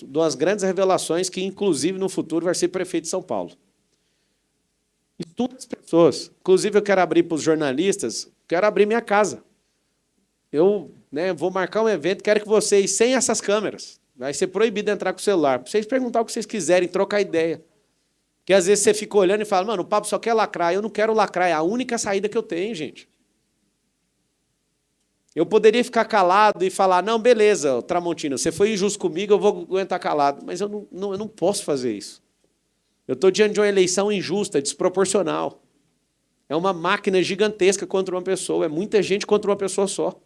das grandes revelações que, inclusive, no futuro vai ser prefeito de São Paulo. Estuda as pessoas. Inclusive, eu quero abrir para os jornalistas, quero abrir minha casa. Eu vou marcar um evento, quero que vocês, sem essas câmeras, vai ser proibido entrar com o celular, para vocês perguntar o que vocês quiserem, trocar ideia. Porque às vezes você fica olhando e fala, mano, o Pablo só quer lacrar. Eu não quero lacrar, é a única saída que eu tenho, gente. Eu poderia ficar calado e falar, não, beleza, Tramontina, você foi injusto comigo, eu vou aguentar calado. Mas eu não posso fazer isso. Eu estou diante de uma eleição injusta, desproporcional. É uma máquina gigantesca contra uma pessoa, é muita gente contra uma pessoa só.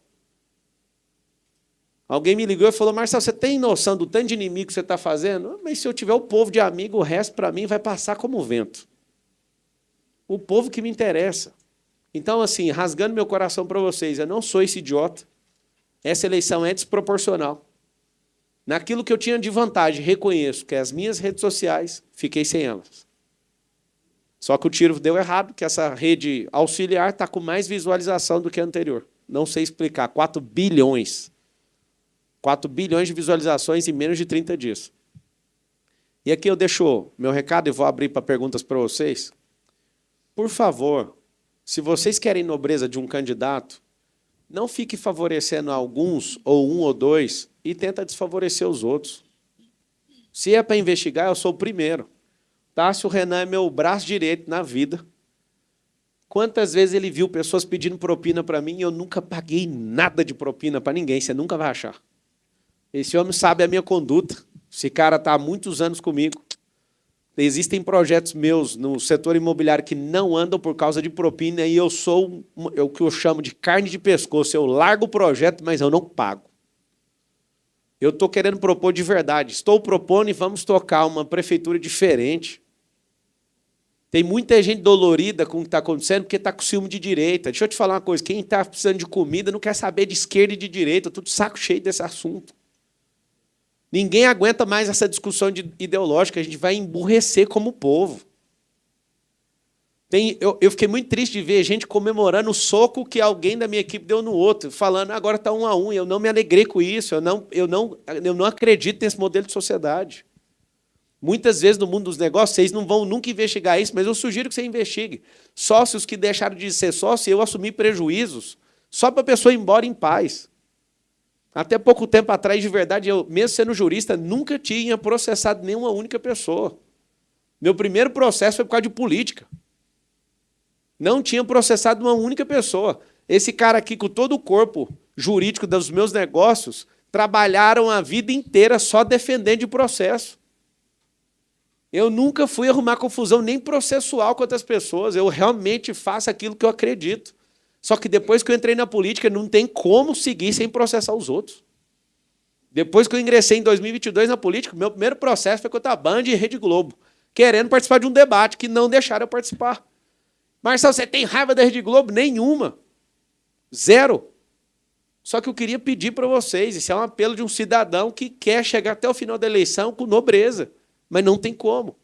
Alguém me ligou e falou, Marcelo, você tem noção do tanto de inimigo que você está fazendo? Mas se eu tiver o povo de amigo, o resto, para mim, vai passar como vento. O povo que me interessa. Então, assim, rasgando meu coração para vocês, eu não sou esse idiota. Essa eleição é desproporcional. Naquilo que eu tinha de vantagem, reconheço que as minhas redes sociais, fiquei sem elas. Só que o tiro deu errado, que essa rede auxiliar está com mais visualização do que a anterior. Não sei explicar, 4 bilhões. 4 bilhões de visualizações em menos de 30 dias. E aqui eu deixo meu recado e vou abrir para perguntas para vocês. Por favor, se vocês querem nobreza de um candidato, não fique favorecendo alguns, ou um ou dois, e tenta desfavorecer os outros. Se é para investigar, eu sou o primeiro. Tássio Renan é meu braço direito na vida. Quantas vezes ele viu pessoas pedindo propina para mim e eu nunca paguei nada de propina para ninguém, você nunca vai achar. Esse homem sabe a minha conduta. Esse cara está há muitos anos comigo. Existem projetos meus no setor imobiliário que não andam por causa de propina e eu sou o que eu chamo de carne de pescoço. Eu largo o projeto, mas eu não pago. Eu estou querendo propor de verdade. Estou propondo e vamos tocar uma prefeitura diferente. Tem muita gente dolorida com o que está acontecendo porque está com ciúme de direita. Deixa eu te falar uma coisa. Quem está precisando de comida não quer saber de esquerda e de direita. Tudo saco cheio desse assunto. Ninguém aguenta mais essa discussão ideológica. A gente vai emburrecer como povo. Eu fiquei muito triste de ver gente comemorando o soco que alguém da minha equipe deu no outro, falando agora está 1-1. Eu não me alegrei com isso. Eu não acredito nesse modelo de sociedade. Muitas vezes no mundo dos negócios, vocês não vão nunca investigar isso, mas eu sugiro que você investigue. Sócios que deixaram de ser sócios, eu assumi prejuízos, só para a pessoa ir embora em paz. Até pouco tempo atrás, de verdade, eu, mesmo sendo jurista, nunca tinha processado nenhuma única pessoa. Meu primeiro processo foi por causa de política. Não tinha processado uma única pessoa. Esse cara aqui, com todo o corpo jurídico dos meus negócios, trabalharam a vida inteira só defendendo de processo. Eu nunca fui arrumar confusão nem processual com outras pessoas. Eu realmente faço aquilo que eu acredito. Só que depois que eu entrei na política, não tem como seguir sem processar os outros. Depois que eu ingressei em 2022 na política, meu primeiro processo foi contra a Band e Rede Globo, querendo participar de um debate que não deixaram eu participar. Marcelo, você tem raiva da Rede Globo? Nenhuma. Zero. Só que eu queria pedir para vocês, isso é um apelo de um cidadão que quer chegar até o final da eleição com nobreza, mas não tem como.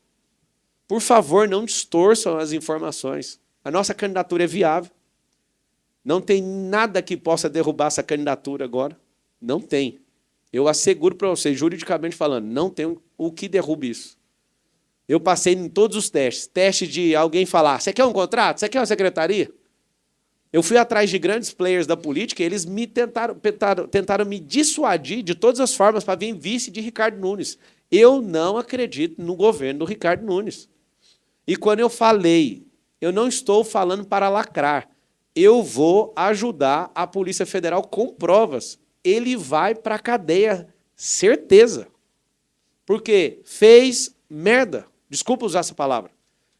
Por favor, não distorçam as informações. A nossa candidatura é viável. Não tem nada que possa derrubar essa candidatura agora. Não tem. Eu asseguro para vocês, juridicamente falando, não tem o que derrube isso. Eu passei em todos os testes. Teste de alguém falar, você quer um contrato? Você quer uma secretaria? Eu fui atrás de grandes players da política e eles me tentaram me dissuadir de todas as formas para vir vice de Ricardo Nunes. Eu não acredito no governo do Ricardo Nunes. E quando eu falei, eu não estou falando para lacrar, eu vou ajudar a Polícia Federal com provas. Ele vai para a cadeia, certeza. Porque fez merda. Desculpa usar essa palavra.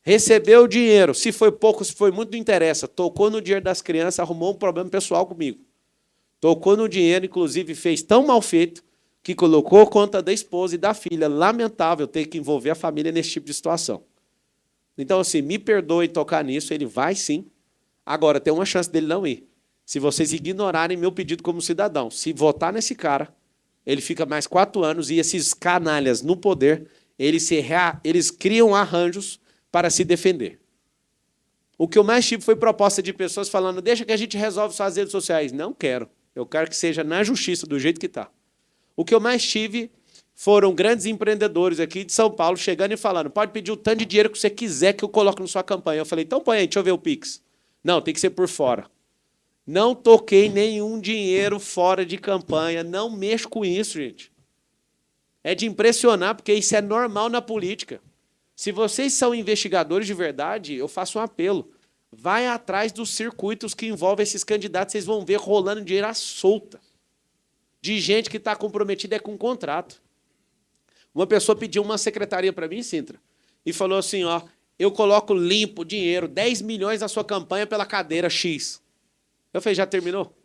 Recebeu o dinheiro. Se foi pouco, se foi muito, não interessa. Tocou no dinheiro das crianças, arrumou um problema pessoal comigo. Tocou no dinheiro, inclusive fez tão mal feito que colocou a conta da esposa e da filha. Lamentável ter que envolver a família nesse tipo de situação. Então, assim, me perdoe tocar nisso, ele vai sim. Agora, tem uma chance dele não ir. Se vocês ignorarem meu pedido como cidadão, se votar nesse cara, ele fica mais 4 anos e esses canalhas no poder, eles criam arranjos para se defender. O que eu mais tive foi proposta de pessoas falando, deixa que a gente resolve suas redes sociais. Não quero. Eu quero que seja na justiça, do jeito que está. O que eu mais tive foram grandes empreendedores aqui de São Paulo chegando e falando, pode pedir o tanto de dinheiro que você quiser que eu coloque na sua campanha. Eu falei, então põe aí, deixa eu ver o Pix. Não, tem que ser por fora. Não toquei nenhum dinheiro fora de campanha. Não mexo com isso, gente. É de impressionar, porque isso é normal na política. Se vocês são investigadores de verdade, eu faço um apelo. Vai atrás dos circuitos que envolvem esses candidatos, vocês vão ver rolando dinheiro à solta. De gente que está comprometida com um contrato. Uma pessoa pediu uma secretaria para mim, Sintra, e falou assim, ó, eu coloco limpo dinheiro, 10 milhões na sua campanha pela cadeira X. Eu falei, já terminou?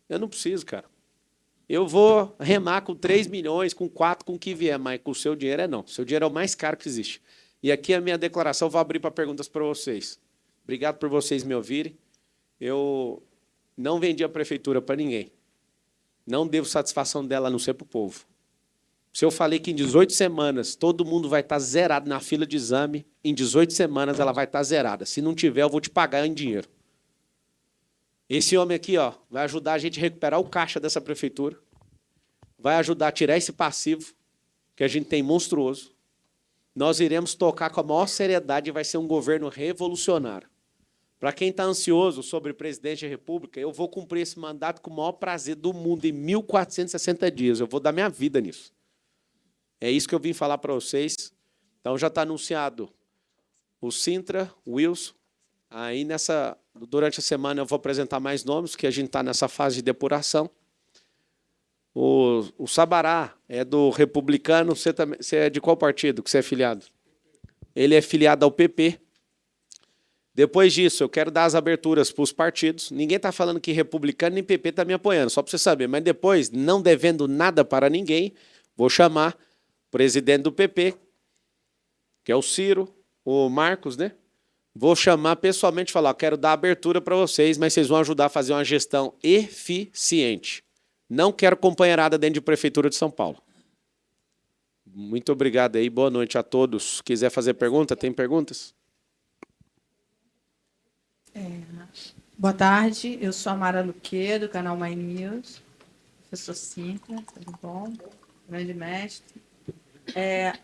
Eu não preciso, cara. Eu vou remar com 3 milhões, com 4, com o que vier, mas com o seu dinheiro é não. O seu dinheiro é o mais caro que existe. E aqui a minha declaração, vou abrir para perguntas para vocês. Obrigado por vocês me ouvirem. Eu não vendi a prefeitura para ninguém. Não devo satisfação dela a não ser para o povo. Se eu falei que em 18 semanas todo mundo vai estar zerado na fila de exame, em 18 semanas ela vai estar zerada. Se não tiver, eu vou te pagar em dinheiro. Esse homem aqui, ó, vai ajudar a gente a recuperar o caixa dessa prefeitura, vai ajudar a tirar esse passivo que a gente tem monstruoso. Nós iremos tocar com a maior seriedade e vai ser um governo revolucionário. Para quem está ansioso sobre o presidente da República, eu vou cumprir esse mandato com o maior prazer do mundo em 1.460 dias. Eu vou dar minha vida nisso. É isso que eu vim falar para vocês. Então, já está anunciado o Sintra, o Wilson. Aí, durante a semana, eu vou apresentar mais nomes, que a gente está nessa fase de depuração. O Sabará é do Republicano. Você é de qual partido que você é filiado? Ele é filiado ao PP. Depois disso, eu quero dar as aberturas para os partidos. Ninguém está falando que Republicano nem PP está me apoiando, só para você saber. Mas depois, não devendo nada para ninguém, vou chamar o presidente do PP, que é o Ciro, o Marcos, né? Vou chamar pessoalmente e falar, quero dar abertura para vocês, mas vocês vão ajudar a fazer uma gestão eficiente. Não quero companheirada dentro de Prefeitura de São Paulo. Muito obrigado aí, boa noite a todos. Quiser fazer pergunta, tem perguntas? Boa tarde, eu sou a Mara Luque, do canal My News. Professor Sintra, tudo bom? Grande mestre.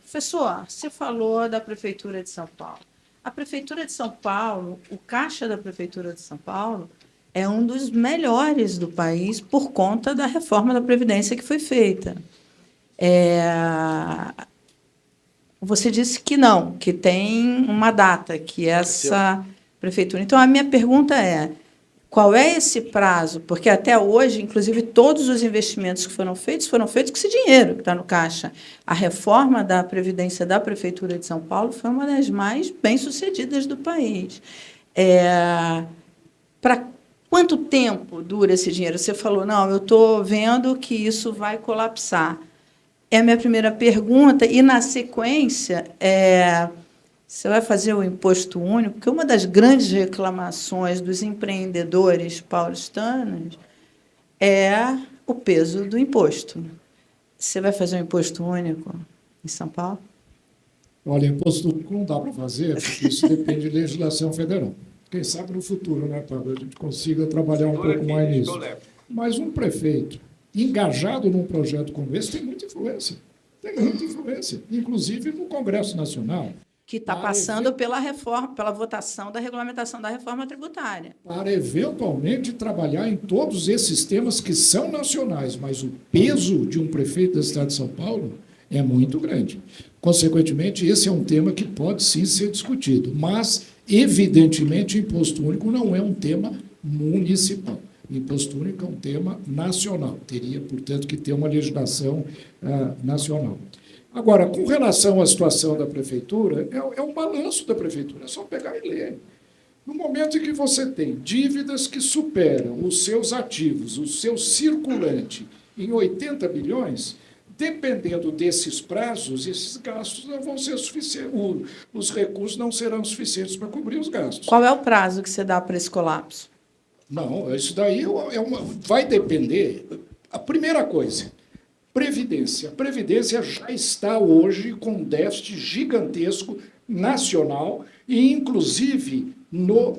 Professor, você falou da Prefeitura de São Paulo. A Prefeitura de São Paulo, o caixa da Prefeitura de São Paulo, é um dos melhores do país por conta da reforma da Previdência que foi feita. Você disse que não, que tem uma data, que essa prefeitura. Então, a minha pergunta é, qual é esse prazo? Porque até hoje, inclusive, todos os investimentos que foram feitos com esse dinheiro que está no caixa. A reforma da Previdência da Prefeitura de São Paulo foi uma das mais bem-sucedidas do país. Para quanto tempo dura esse dinheiro? Você falou, não, eu estou vendo que isso vai colapsar. É a minha primeira pergunta. E, na sequência, você vai fazer o imposto único, porque uma das grandes reclamações dos empreendedores paulistanos é o peso do imposto. Você vai fazer um imposto único em São Paulo? Olha, imposto único não dá para fazer, porque isso depende de legislação federal. Quem sabe no futuro, né, Pablo, a gente consiga trabalhar um pouco mais nisso. Mas um prefeito engajado num projeto como esse tem muita influência. Tem muita influência, inclusive no Congresso Nacional. que está passando pela reforma, pela votação da regulamentação da reforma tributária. Para eventualmente trabalhar em todos esses temas que são nacionais, mas o peso de um prefeito da cidade de São Paulo é muito grande. Consequentemente, esse é um tema que pode sim ser discutido, mas, evidentemente, imposto único não é um tema municipal. Imposto único é um tema nacional. Teria, portanto, que ter uma legislação nacional. Agora, com relação à situação da prefeitura, é um balanço da prefeitura, é só pegar e ler. No momento em que você tem dívidas que superam os seus ativos, o seu circulante, em 80 bilhões, dependendo desses prazos, esses gastos não vão ser suficientes, os recursos não serão suficientes para cobrir os gastos. Qual é o prazo que você dá para esse colapso? Não, isso daí vai depender. A primeira coisa, Previdência. A Previdência já está hoje com um déficit gigantesco nacional e, inclusive, no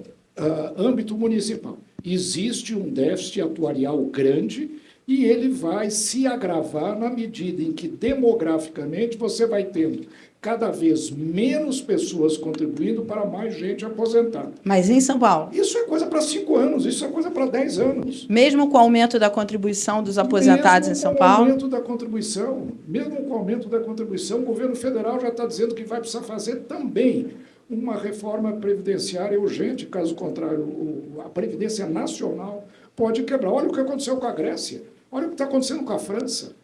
âmbito municipal. Existe um déficit atuarial grande e ele vai se agravar na medida em que, demograficamente, você vai tendo cada vez menos pessoas contribuindo para mais gente aposentada. Mas em São Paulo? Isso é coisa para 5 anos, isso é coisa para 10 anos. Mesmo com o aumento da contribuição dos aposentados em São Paulo? Mesmo com o aumento da contribuição, o governo federal já está dizendo que vai precisar fazer também uma reforma previdenciária urgente, caso contrário, a Previdência Nacional pode quebrar. Olha o que aconteceu com a Grécia, olha o que está acontecendo com a França.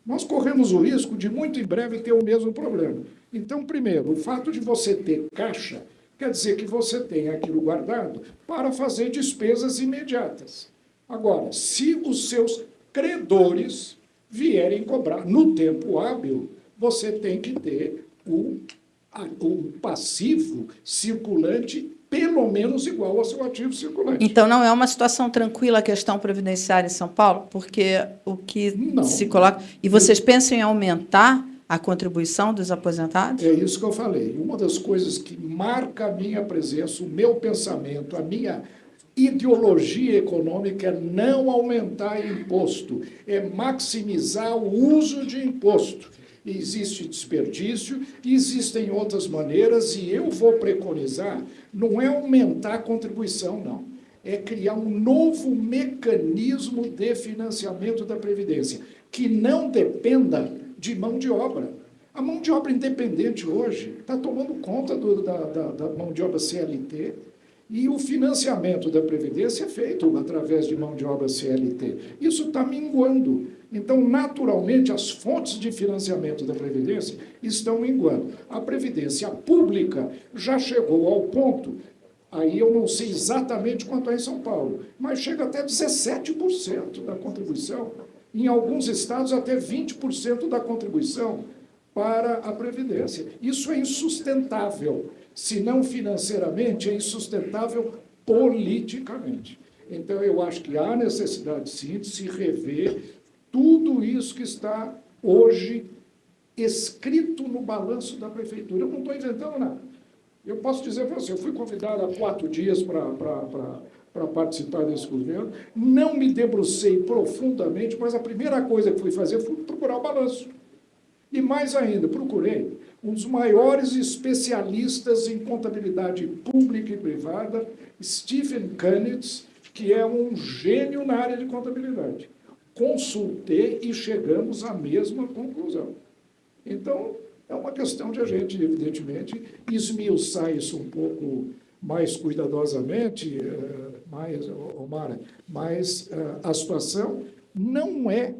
Nós corremos o risco de, muito em breve, ter o mesmo problema. Então, primeiro, o fato de você ter caixa quer dizer que você tem aquilo guardado para fazer despesas imediatas. Agora, se os seus credores vierem cobrar no tempo hábil, você tem que ter o passivo circulante pelo menos igual ao seu ativo circulante. Então, não é uma situação tranquila a questão previdenciária em São Paulo? Porque o que se coloca... E vocês pensam em aumentar a contribuição dos aposentados? É isso que eu falei. Uma das coisas que marca a minha presença, o meu pensamento, a minha ideologia econômica é não aumentar imposto, é maximizar o uso de imposto. Existe desperdício, existem outras maneiras, e eu vou preconizar, não é aumentar a contribuição, não. É criar um novo mecanismo de financiamento da Previdência, que não dependa de mão de obra. A mão de obra independente hoje está tomando conta da mão de obra CLT, e o financiamento da Previdência é feito através de mão de obra CLT. Isso está minguando. Então, naturalmente, as fontes de financiamento da Previdência estão minguando. A Previdência pública já chegou ao ponto, aí eu não sei exatamente quanto é em São Paulo, mas chega até 17% da contribuição. Em alguns estados, até 20% da contribuição para a Previdência. Isso é insustentável. Se não financeiramente, é insustentável politicamente. Então, eu acho que há necessidade, sim, de se rever tudo isso que está hoje escrito no balanço da prefeitura. Eu não estou inventando nada. Eu posso dizer para você, eu fui convidado há 4 dias para participar desse governo, não me debrucei profundamente, mas a primeira coisa que fui fazer foi procurar o balanço. E mais ainda, procurei um dos maiores especialistas em contabilidade pública e privada, Stephen Kunitz, que é um gênio na área de contabilidade. Consultei e chegamos à mesma conclusão. Então, é uma questão de a gente, evidentemente, esmiuçar isso um pouco mais cuidadosamente, Omara, mas a situação não é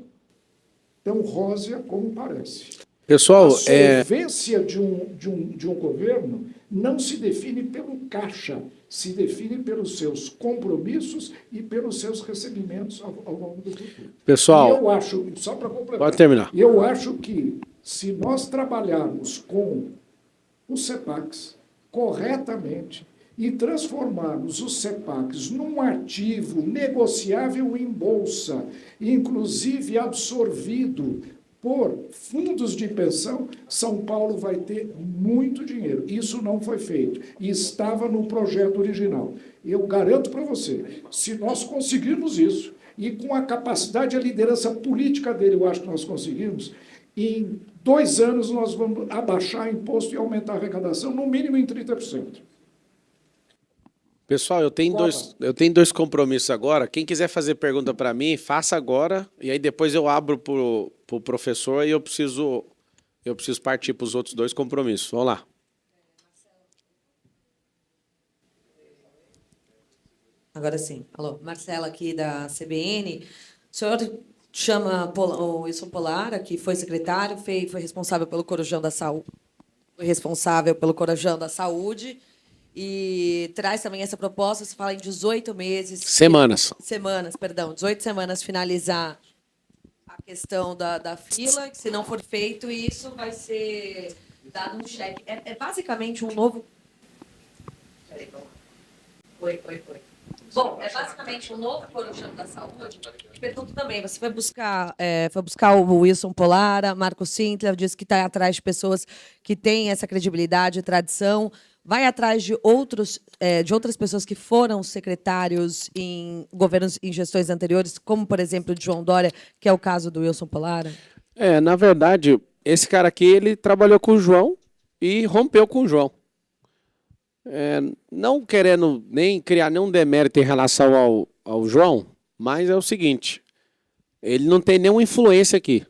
tão rósea como parece. Pessoal, a solvência de um governo não se define pelo caixa, se define pelos seus compromissos e pelos seus recebimentos ao longo do futuro. Pessoal, e eu acho, só para completar, pode terminar. Eu acho que, se nós trabalharmos com os CEPACs corretamente e transformarmos os CEPACs num ativo negociável em bolsa, inclusive absorvido por fundos de pensão, São Paulo vai ter muito dinheiro. Isso não foi feito. E estava no projeto original. Eu garanto para você, se nós conseguirmos isso, e com a capacidade e a liderança política dele, eu acho que nós conseguimos, em 2 anos nós vamos abaixar imposto e aumentar a arrecadação, no mínimo em 30%. Pessoal, eu tenho dois compromissos agora. Quem quiser fazer pergunta para mim, faça agora. E aí depois eu abro para o professor e eu preciso partir para os outros 2 compromissos. Vamos lá. Agora sim. Alô, Marcela aqui da CBN. O senhor chama o Wilson Polara, que foi secretário, foi responsável pelo Corujão da Saúde, e traz também essa proposta, se fala em 18 meses... Semanas, perdão, 18 semanas finalizar a questão da fila, que se não for feito isso, vai ser dado um cheque. É basicamente um novo... Peraí, vamos lá. Oi. Bom, é basicamente um novo Corujão da Saúde. Pergunto também, você foi buscar o Wilson Polara, Marco Sintler, disse que está atrás de pessoas que têm essa credibilidade e tradição. Vai atrás de outras pessoas que foram secretários em governos, em gestões anteriores, como, por exemplo, o de João Dória, que é o caso do Wilson Polara? Na verdade, esse cara aqui, ele trabalhou com o João e rompeu com o João. Não querendo nem criar nenhum demérito em relação ao João, mas é o seguinte, ele não tem nenhuma influência aqui.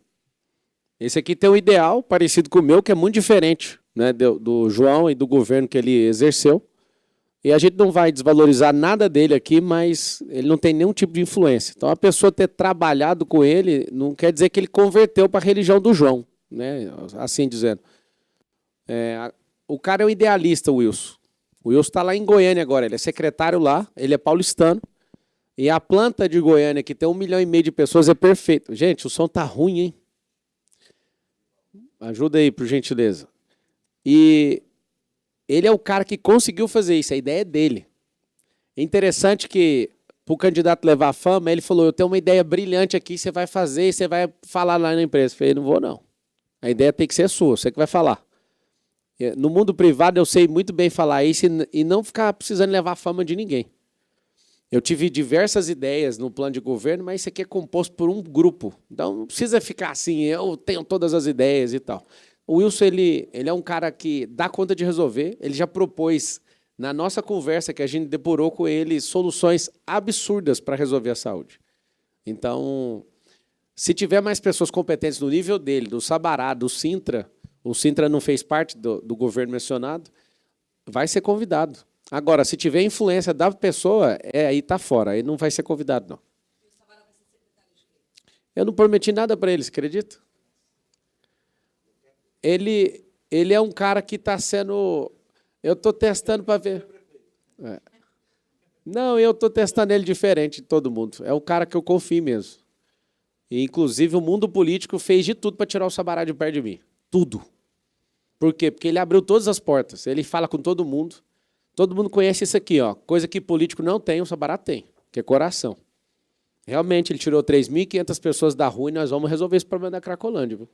Esse aqui tem um ideal parecido com o meu, que é muito diferente, né, do João e do governo que ele exerceu. E a gente não vai desvalorizar nada dele aqui, mas ele não tem nenhum tipo de influência. Então, a pessoa ter trabalhado com ele não quer dizer que ele converteu para a religião do João, né, assim dizendo. O cara é um idealista, o Wilson. O Wilson está lá em Goiânia agora, ele é secretário lá, ele é paulistano. E a planta de Goiânia, que tem 1,5 milhão de pessoas, é perfeito. Gente, o som tá ruim, hein? Ajuda aí, por gentileza. E ele é o cara que conseguiu fazer isso, a ideia é dele. É interessante que, para o candidato levar a fama, ele falou, eu tenho uma ideia brilhante aqui, você vai fazer e você vai falar lá na empresa. Eu falei, não vou não. A ideia tem que ser sua, você que vai falar. No mundo privado eu sei muito bem falar isso e não ficar precisando levar a fama de ninguém. Eu tive diversas ideias no plano de governo, mas isso aqui é composto por um grupo. Então não precisa ficar assim, eu tenho todas as ideias e tal. O Wilson, ele é um cara que dá conta de resolver. Ele já propôs, na nossa conversa que a gente depurou com ele, soluções absurdas para resolver a saúde. Então, se tiver mais pessoas competentes no nível dele, do Sabará, do Sintra, o Sintra não fez parte do governo mencionado, vai ser convidado. Agora, se tiver influência da pessoa, aí está fora, aí não vai ser convidado, não. Eu não prometi nada para ele, você acredita? Ele é um cara que está sendo... Eu estou testando para ver. Não, eu estou testando ele diferente de todo mundo. É um cara que eu confio mesmo. E, inclusive, o mundo político fez de tudo para tirar o Sabará de perto de mim. Tudo. Por quê? Porque ele abriu todas as portas. Ele fala com todo mundo. Todo mundo conhece isso aqui, ó. Coisa que político não tem, o Sabará tem, que é coração. Realmente, ele tirou 3.500 pessoas da rua e nós vamos resolver esse problema da Cracolândia, viu?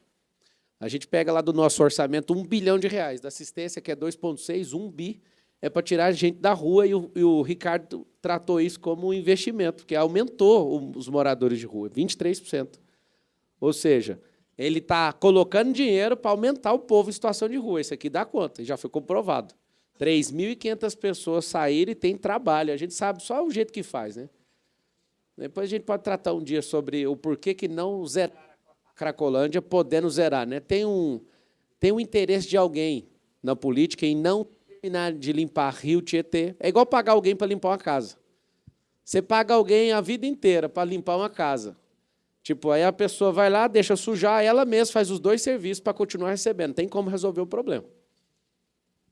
A gente pega lá do nosso orçamento R$1 bilhão, da assistência, que é 2,6, 1 bi, é para tirar a gente da rua e o Ricardo tratou isso como um investimento, que aumentou os moradores de rua, 23%. Ou seja, ele está colocando dinheiro para aumentar o povo em situação de rua. Isso aqui dá conta, já foi comprovado. 3.500 pessoas saíram e tem trabalho. A gente sabe só o jeito que faz, né? Depois a gente pode tratar um dia sobre o porquê que não zerar a Cracolândia, podendo zerar, né? Tem um interesse de alguém na política em não terminar de limpar Rio Tietê. É igual pagar alguém para limpar uma casa. Você paga alguém a vida inteira para limpar uma casa. Tipo, aí a pessoa vai lá, deixa sujar, ela mesma faz os 2 serviços para continuar recebendo. Tem como resolver o problema.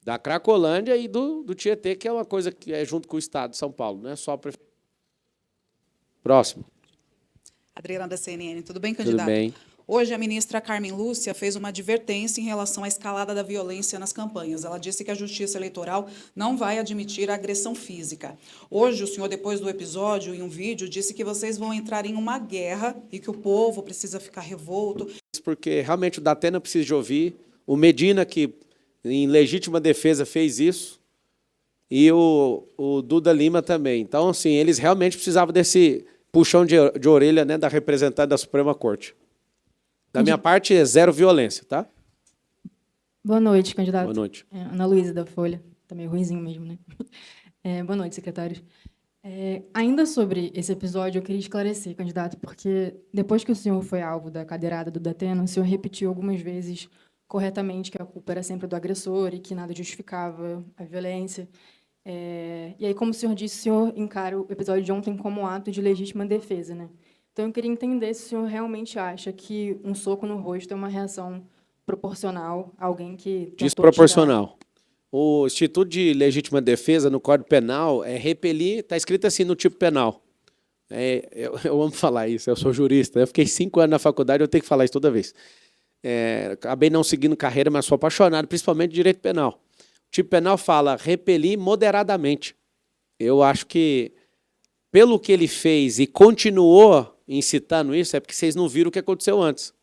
Da Cracolândia e do Tietê, que é uma coisa que é junto com o Estado de São Paulo, não é só a prefeitura. Próximo. Adriana da CNN, tudo bem, candidato? Tudo bem. Hoje, a ministra Carmen Lúcia fez uma advertência em relação à escalada da violência nas campanhas. Ela disse que a Justiça Eleitoral não vai admitir a agressão física. Hoje, o senhor, depois do episódio, em um vídeo, disse que vocês vão entrar em uma guerra e que o povo precisa ficar revolto. Porque realmente o Datena precisa de ouvir, o Medina, que em legítima defesa fez isso, e o Duda Lima também. Então, assim, eles realmente precisavam desse puxão de orelha, né, da representante da Suprema Corte. Da minha parte, é zero violência, tá? Boa noite, candidato. Boa noite. Ana Luísa, da Folha. Tá meio ruinzinho mesmo, né? Boa noite, secretários. Ainda sobre esse episódio, eu queria esclarecer, candidato, porque depois que o senhor foi alvo da cadeirada do Datena, o senhor repetiu algumas vezes corretamente que a culpa era sempre do agressor e que nada justificava a violência. E aí, como o senhor disse, o senhor encara o episódio de ontem como um ato de legítima defesa, né? Então, eu queria entender se o senhor realmente acha que um soco no rosto é uma reação proporcional a alguém que tentou Desproporcional. O Instituto de Legítima Defesa no Código Penal é repelir, está escrito assim no tipo penal. Eu amo falar isso, eu sou jurista, eu fiquei 5 anos na faculdade, eu tenho que falar isso toda vez. Acabei não seguindo carreira, mas sou apaixonado, principalmente de direito penal. O tipo penal fala repelir moderadamente. Eu acho que, pelo que ele fez e continuou incitando isso, é porque vocês não viram o que aconteceu antes.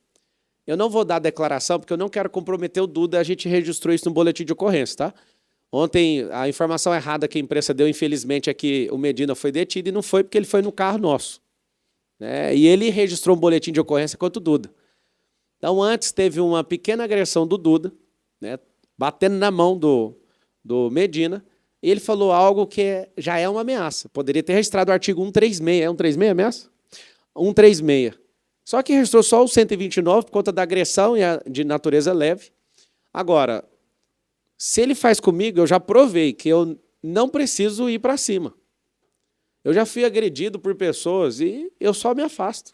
Eu não vou dar declaração, porque eu não quero comprometer o Duda, a gente registrou isso no boletim de ocorrência, tá? Ontem, a informação errada que a imprensa deu, infelizmente, é que o Medina foi detido, e não foi porque ele foi no carro nosso, né? E ele registrou um boletim de ocorrência contra o Duda. Então, antes teve uma pequena agressão do Duda, né, batendo na mão do Medina, e ele falou algo que já é uma ameaça. Poderia ter registrado o artigo 136. É 136 ameaça? 136. Só que registrou só o 129 por conta da agressão e de natureza leve. Agora, se ele faz comigo, eu já provei que eu não preciso ir para cima. Eu já fui agredido por pessoas e eu só me afasto.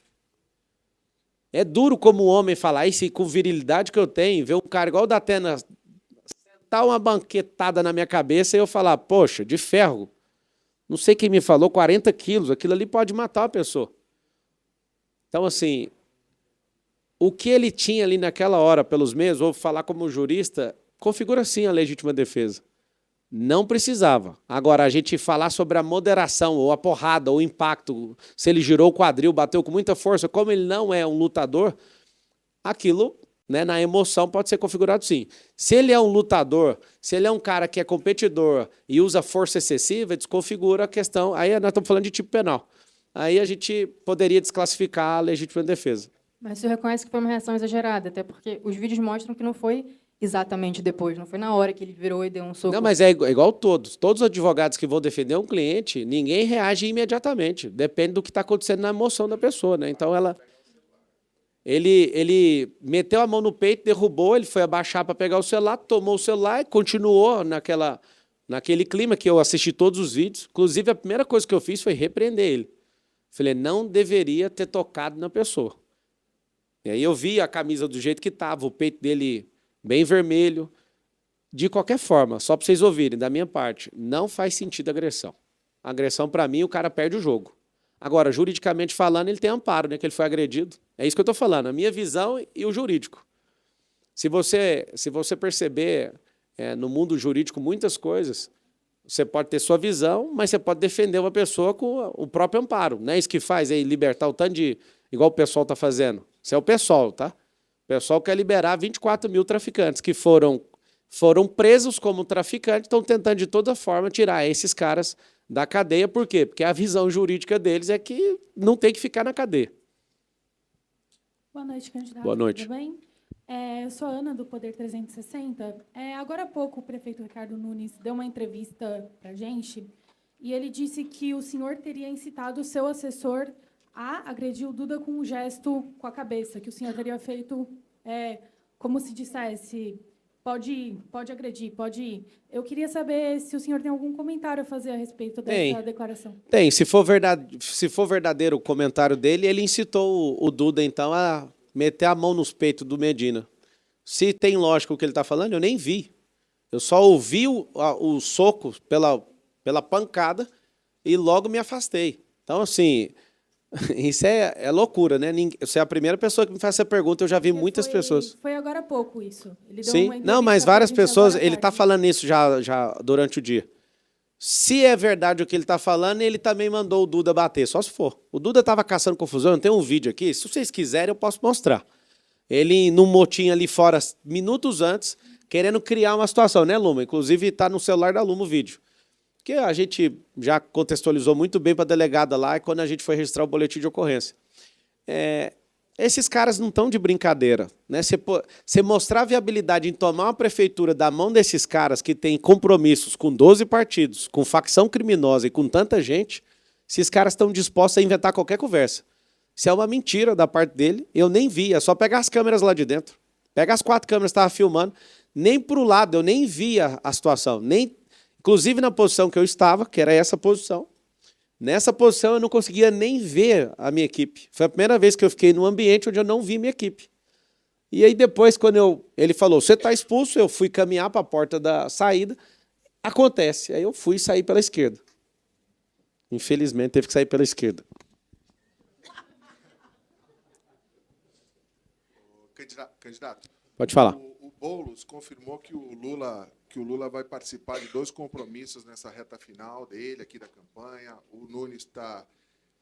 É duro como homem falar isso e com virilidade que eu tenho, ver um cara igual o Datena sentar uma banquetada na minha cabeça e eu falar, poxa, de ferro, não sei quem me falou, 40 quilos, aquilo ali pode matar a pessoa. Então, assim, o que ele tinha ali naquela hora, pelos meios, vou falar como jurista, configura sim a legítima defesa. Não precisava. Agora, a gente falar sobre a moderação, ou a porrada, ou o impacto, se ele girou o quadril, bateu com muita força, como ele não é um lutador, aquilo, né, na emoção pode ser configurado sim. Se ele é um lutador, se ele é um cara que é competidor e usa força excessiva, desconfigura a questão. Aí nós estamos falando de tipo penal. Aí a gente poderia desclassificar a legítima defesa. Mas o senhor reconhece que foi uma reação exagerada, até porque os vídeos mostram que não foi exatamente depois, não foi na hora que ele virou e deu um soco. Não, mas é igual todos. Todos os advogados que vão defender um cliente, ninguém reage imediatamente. Depende do que está acontecendo na emoção da pessoa, né? Então, ele meteu a mão no peito, derrubou, ele foi abaixar para pegar o celular, tomou o celular e continuou naquele clima que eu assisti todos os vídeos. Inclusive, a primeira coisa que eu fiz foi repreender ele. Falei, não deveria ter tocado na pessoa. E aí eu vi a camisa do jeito que estava, o peito dele bem vermelho. De qualquer forma, só para vocês ouvirem, da minha parte, não faz sentido agressão. Agressão, para mim, o cara perde o jogo. Agora, juridicamente falando, ele tem amparo, né, que ele foi agredido. É isso que eu estou falando, a minha visão e o jurídico. Se você perceber no mundo jurídico muitas coisas, você pode ter sua visão, mas você pode defender uma pessoa com o próprio amparo. Não é isso que faz aí, libertar o tanto de... Igual o pessoal está fazendo. Isso é o pessoal, tá? O pessoal quer liberar 24 mil traficantes que foram presos como traficantes, estão tentando de toda forma tirar esses caras da cadeia. Por quê? Porque a visão jurídica deles é que não tem que ficar na cadeia. Boa noite, candidato. Boa noite. Tudo bem? Eu sou a Ana, do Poder 360. Agora há pouco, o prefeito Ricardo Nunes deu uma entrevista para a gente e ele disse que o senhor teria incitado o seu assessor a agredir o Duda com um gesto com a cabeça, que o senhor teria feito, como se dissesse, pode ir, pode agredir, pode ir. Eu queria saber se o senhor tem algum comentário a fazer a respeito dessa declaração. Tem. Se for verdadeiro o comentário dele, ele incitou o Duda, então, a meter a mão nos peitos do Medina. Se tem lógica o que ele está falando, eu nem vi. Eu só ouvi o soco pela pancada e logo me afastei. Então, assim... Isso é loucura, né? Você é a primeira pessoa que me faz essa pergunta, eu já vi muitas pessoas. Foi agora há pouco isso. Ele deu Sim, uma não, mas várias pessoas, ele está falando isso já durante o dia. Se é verdade o que ele está falando, ele também mandou o Duda bater, só se for. O Duda estava caçando confusão, tem um vídeo aqui, se vocês quiserem eu posso mostrar. Ele num motim ali fora, minutos antes, querendo criar uma situação, né, Luma? Inclusive está no celular da Luma o vídeo. Que a gente já contextualizou muito bem para a delegada lá quando a gente foi registrar o boletim de ocorrência. Esses caras não estão de brincadeira, né? Você mostrar a viabilidade em tomar uma prefeitura da mão desses caras que têm compromissos com 12 partidos, com facção criminosa e com tanta gente, esses caras estão dispostos a inventar qualquer conversa. Isso é uma mentira da parte dele, eu nem vi, é só pegar as câmeras lá de dentro. Pega as 4 câmeras que estavam filmando, nem para o lado, eu nem via a situação, nem, inclusive na posição que eu estava, que era essa posição. Nessa posição eu não conseguia nem ver a minha equipe. Foi a primeira vez que eu fiquei num ambiente onde eu não vi minha equipe. E aí depois, quando ele falou, você está expulso, eu fui caminhar para a porta da saída, acontece. Aí eu fui sair pela esquerda. Infelizmente, teve que sair pela esquerda. Candidato, Pode falar. o Boulos confirmou que o Lula vai participar de 2 compromissos nessa reta final dele, aqui da campanha. O Nunes está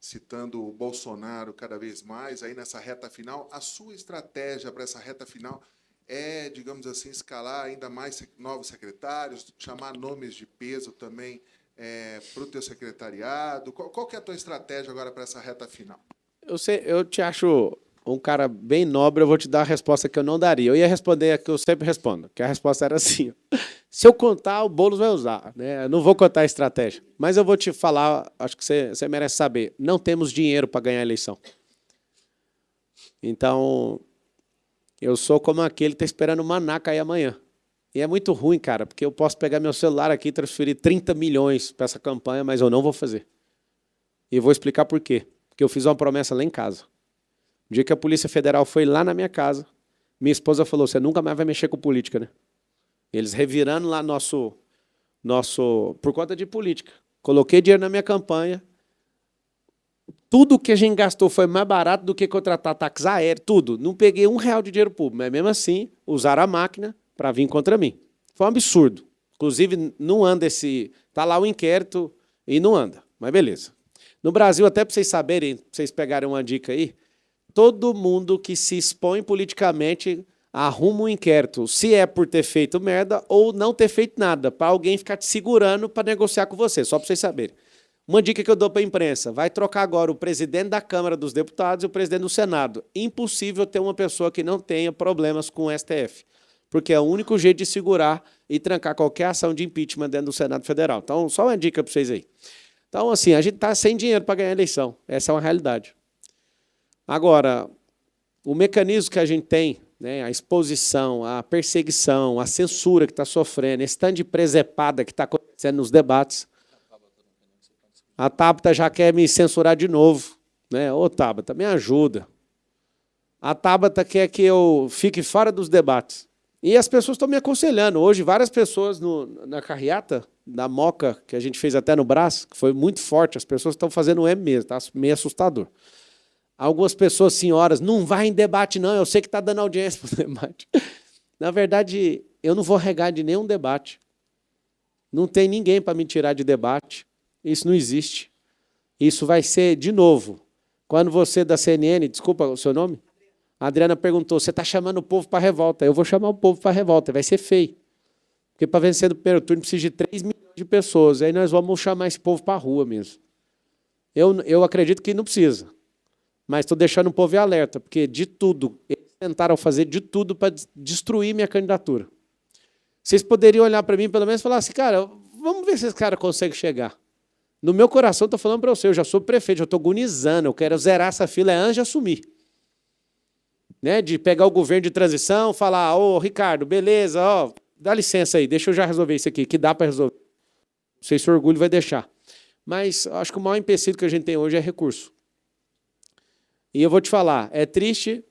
citando o Bolsonaro cada vez mais aí nessa reta final. A sua estratégia para essa reta final é, digamos assim, escalar ainda mais novos secretários, chamar nomes de peso também para o teu secretariado? Qual que é a tua estratégia agora para essa reta final? Eu te acho um cara bem nobre, eu vou te dar a resposta que eu não daria. Eu ia responder a que eu sempre respondo, que a resposta era assim. Se eu contar, o Boulos vai usar, né? Eu não vou contar a estratégia. Mas eu vou te falar, acho que você merece saber. Não temos dinheiro para ganhar a eleição. Então, eu sou como aquele que está esperando o maná cair amanhã. E é muito ruim, cara, porque eu posso pegar meu celular aqui e transferir 30 milhões para essa campanha, mas eu não vou fazer. E vou explicar por quê. Porque eu fiz uma promessa lá em casa. O dia que a Polícia Federal foi lá na minha casa, minha esposa falou, você nunca mais vai mexer com política, né? Eles revirando lá nosso por conta de política. Coloquei dinheiro na minha campanha, tudo que a gente gastou foi mais barato do que contratar táxi aéreo, tudo. Não peguei R$1 de dinheiro público, mas mesmo assim, usaram a máquina para vir contra mim. Foi um absurdo. Inclusive, não anda tá lá o inquérito e não anda, mas beleza. No Brasil, até para vocês saberem, para vocês pegarem uma dica aí, todo mundo que se expõe politicamente arruma um inquérito, se é por ter feito merda ou não ter feito nada, para alguém ficar te segurando para negociar com você, só para vocês saberem. Uma dica que eu dou para a imprensa, vai trocar agora o presidente da Câmara dos Deputados e o presidente do Senado. Impossível ter uma pessoa que não tenha problemas com o STF, porque é o único jeito de segurar e trancar qualquer ação de impeachment dentro do Senado Federal. Então, só uma dica para vocês aí. Então, assim, a gente está sem dinheiro para ganhar a eleição, essa é uma realidade. Agora, o mecanismo que a gente tem, né, a exposição, a perseguição, a censura que está sofrendo, esse tanto de presepada que está acontecendo nos debates. A Tabata já quer me censurar de novo, né? Ô, Tabata, me ajuda. A Tabata quer que eu fique fora dos debates. E as pessoas estão me aconselhando. Hoje, várias pessoas na carreata da Moca, que a gente fez até no Brás, que foi muito forte, as pessoas estão fazendo o M mesmo, está meio assustador. Algumas pessoas, senhoras, não vai em debate, não, eu sei que está dando audiência para o debate. Na verdade, eu não vou regar de nenhum debate. Não tem ninguém para me tirar de debate. Isso não existe. Isso vai ser, de novo, quando você da CNN, desculpa o seu nome? A Adriana perguntou, você está chamando o povo para a revolta. Eu vou chamar o povo para a revolta, vai ser feio. Porque para vencer no primeiro turno precisa de 3 milhões de pessoas. Aí nós vamos chamar esse povo para a rua mesmo. Eu acredito que não precisa. Mas estou deixando o povo em alerta, porque de tudo, eles tentaram fazer de tudo para destruir minha candidatura. Vocês poderiam olhar para mim, pelo menos, e falar assim, cara, vamos ver se esse cara consegue chegar. No meu coração, estou falando para você, eu já sou prefeito, já estou agonizando, eu quero zerar essa fila antes de assumir. Né? De pegar o governo de transição, falar, ô, Ricardo, beleza, ó, dá licença aí, deixa eu já resolver isso aqui, que dá para resolver. Não sei se o orgulho vai deixar. Mas acho que o maior empecilho que a gente tem hoje é recurso. E eu vou te falar, é triste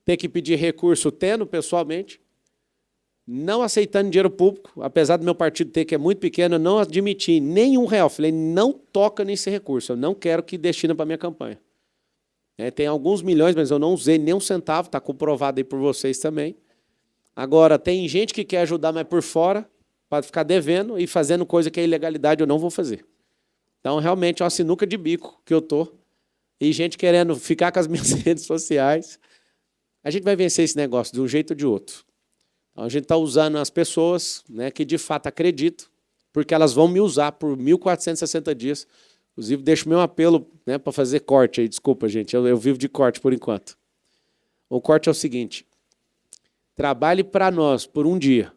ter que pedir recurso tendo pessoalmente, não aceitando dinheiro público, apesar do meu partido ter, que é muito pequeno, eu não admiti nenhum real. Falei, não toca nesse recurso, eu não quero que destina para a minha campanha. Tem alguns milhões, mas eu não usei nem um centavo, está comprovado aí por vocês também. Agora, tem gente que quer ajudar, mas por fora, para ficar devendo e fazendo coisa que é ilegalidade, eu não vou fazer. Então, realmente, é uma sinuca de bico que eu estou. E gente querendo ficar com as minhas redes sociais. A gente vai vencer esse negócio de um jeito ou de outro. Então, a gente está usando as pessoas, né, que de fato acreditam, porque elas vão me usar por 1.460 dias. Inclusive, deixo meu apelo, né, para fazer corte aí. Desculpa, gente, eu vivo de corte por enquanto. O corte é o seguinte: trabalhe para nós por um dia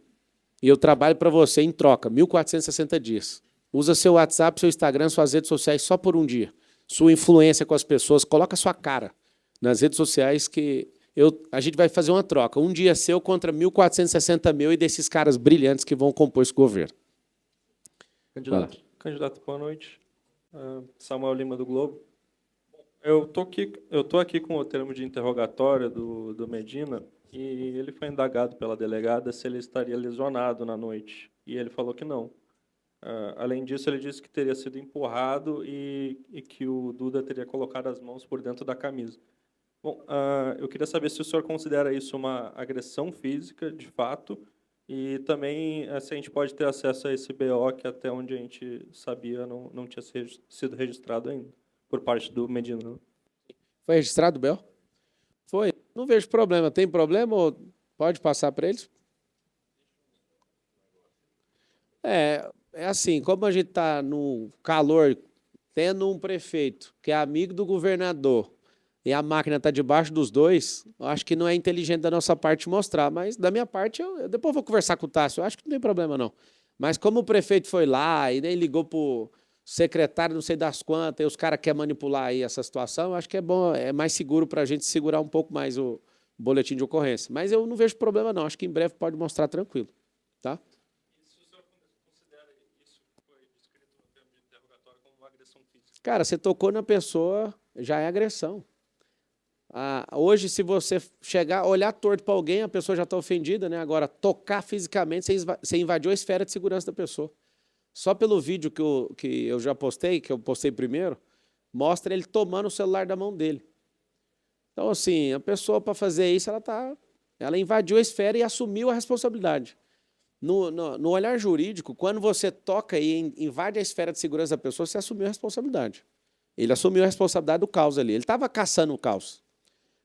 e eu trabalho para você em troca, 1.460 dias. Usa seu WhatsApp, seu Instagram, suas redes sociais só por um dia. Sua influência com as pessoas, coloca sua cara nas redes sociais que a gente vai fazer uma troca. Um dia seu contra 1.460 mil e desses caras brilhantes que vão compor esse governo. Candidato, boa noite. Samuel Lima, do Globo. Eu tô aqui com o termo de interrogatório do Medina e ele foi indagado pela delegada se ele estaria lesionado na noite. E ele falou que não. Além disso, ele disse que teria sido empurrado e que o Duda teria colocado as mãos por dentro da camisa. Bom, eu queria saber se o senhor considera isso uma agressão física, de fato, e também se a gente pode ter acesso a esse BO que até onde a gente sabia não tinha sido registrado ainda, por parte do Medina. Foi registrado o BO? Foi. Não vejo problema. Tem problema ou pode passar para eles? É assim, como a gente está no calor, tendo um prefeito que é amigo do governador e a máquina está debaixo dos dois, eu acho que não é inteligente da nossa parte mostrar, mas da minha parte, eu depois vou conversar com o Tássio, eu acho que não tem problema não. Mas como o prefeito foi lá e nem ligou para o secretário não sei das quantas, e os caras querem manipular aí essa situação, eu acho que é bom, é mais seguro para a gente segurar um pouco mais o boletim de ocorrência. Mas eu não vejo problema não, acho que em breve pode mostrar tranquilo, tá? Cara, você tocou na pessoa, já é agressão. Hoje, se você chegar, olhar torto para alguém, a pessoa já está ofendida, né? Agora, tocar fisicamente, você invadiu a esfera de segurança da pessoa. Só pelo vídeo que eu já postei, que eu postei primeiro, mostra ele tomando o celular da mão dele. Então, assim, a pessoa, para fazer isso, ela invadiu a esfera e assumiu a responsabilidade. No olhar jurídico, quando você toca e invade a esfera de segurança da pessoa, você assumiu a responsabilidade. Ele assumiu a responsabilidade do caos ali. Ele estava caçando o caos.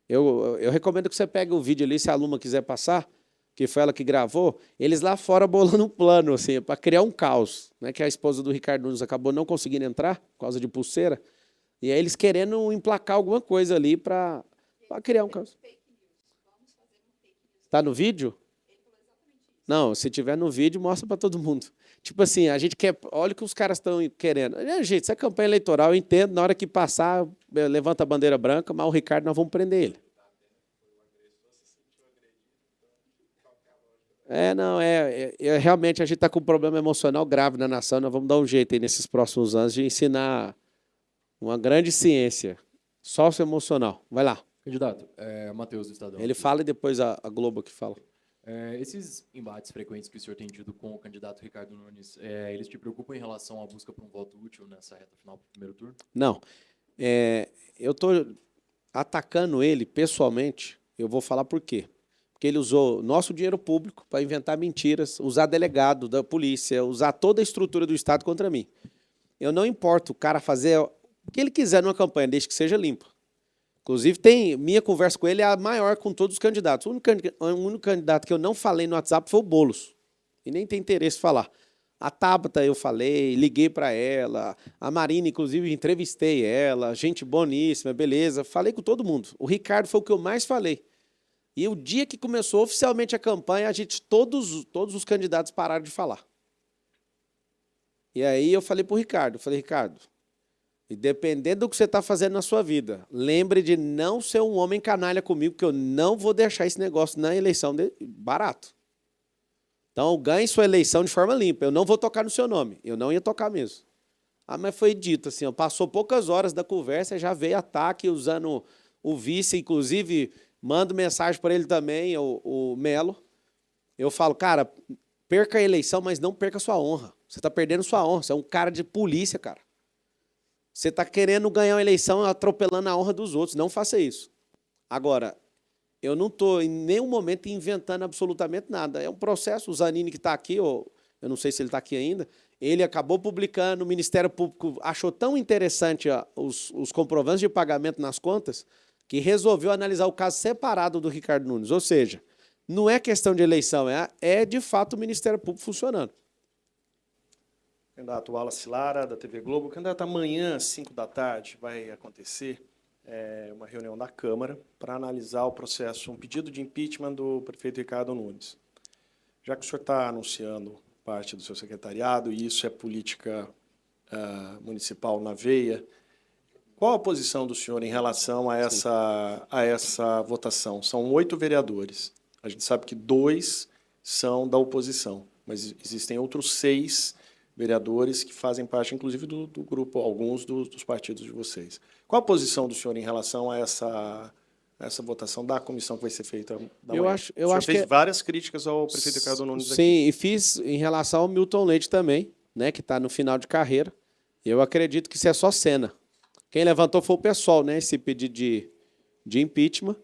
Eu recomendo que você pegue o vídeo ali, se a aluna quiser passar, que foi ela que gravou, eles lá fora bolando um plano, assim, para criar um caos, né, que a esposa do Ricardo Nunes acabou não conseguindo entrar, por causa de pulseira, e aí eles querendo emplacar alguma coisa ali para criar um caos. Está no vídeo? Não, se tiver no vídeo, mostra para todo mundo. Tipo assim, a gente quer... Olha o que os caras estão querendo. Gente, isso é campanha eleitoral, eu entendo. Na hora que passar, levanta a bandeira branca, mas o Ricardo, nós vamos prender ele. Realmente, a gente está com um problema emocional grave na nação. Nós vamos dar um jeito aí nesses próximos anos de ensinar uma grande ciência socioemocional. Vai lá. Candidato, Matheus do Estadão. Ele fala e depois a Globo que fala. Esses embates frequentes que o senhor tem tido com o candidato Ricardo Nunes, eles te preocupam em relação à busca por um voto útil nessa reta final do primeiro turno? Não. Eu estou atacando ele pessoalmente, eu vou falar por quê. Porque ele usou nosso dinheiro público para inventar mentiras, usar delegado da polícia, usar toda a estrutura do Estado contra mim. Eu não importo o cara fazer o que ele quiser numa campanha, desde que seja limpa. Inclusive, minha conversa com ele é a maior com todos os candidatos. O único candidato que eu não falei no WhatsApp foi o Boulos. E nem tem interesse em falar. A Tabata eu falei, liguei para ela. A Marina, inclusive, entrevistei ela. Gente boníssima, beleza. Falei com todo mundo. O Ricardo foi o que eu mais falei. E o dia que começou oficialmente a campanha, todos os candidatos pararam de falar. E aí eu falei para o Ricardo, Ricardo, e dependendo do que você está fazendo na sua vida, lembre de não ser um homem canalha comigo, que eu não vou deixar esse negócio na eleição barato. Então, ganhe sua eleição de forma limpa. Eu não vou tocar no seu nome. Eu não ia tocar mesmo. Mas foi dito assim, passou poucas horas da conversa, já veio ataque usando o vice, inclusive, mando mensagem para ele também, o Melo. Eu falo, cara, perca a eleição, mas não perca a sua honra. Você está perdendo sua honra. Você é um cara de polícia, cara. Você está querendo ganhar uma eleição atropelando a honra dos outros. Não faça isso. Agora, eu não estou em nenhum momento inventando absolutamente nada. É um processo. O Zanini que está aqui, eu não sei se ele está aqui ainda, ele acabou publicando, o Ministério Público achou tão interessante os comprovantes de pagamento nas contas que resolveu analisar o caso separado do Ricardo Nunes. Ou seja, não é questão de eleição, é de fato o Ministério Público funcionando. Candidato Wallace Lara, da TV Globo. Candidato, amanhã, às 5 da tarde, vai acontecer uma reunião da Câmara para analisar o processo, um pedido de impeachment do prefeito Ricardo Nunes. Já que o senhor está anunciando parte do seu secretariado, e isso é política municipal na veia, qual a posição do senhor em relação a essa votação? São 8 vereadores. A gente sabe que 2 são da oposição, mas existem outros 6 vereadores que fazem parte, inclusive, do grupo, alguns dos partidos de vocês. Qual a posição do senhor em relação a essa votação da comissão que vai ser feita da manhã? O senhor fez várias críticas ao prefeito Ricardo Nunes aqui. Sim, e fiz em relação ao Milton Leite também, né, que está no final de carreira. Eu acredito que isso é só cena. Quem levantou foi o pessoal, né, esse pedido de impeachment.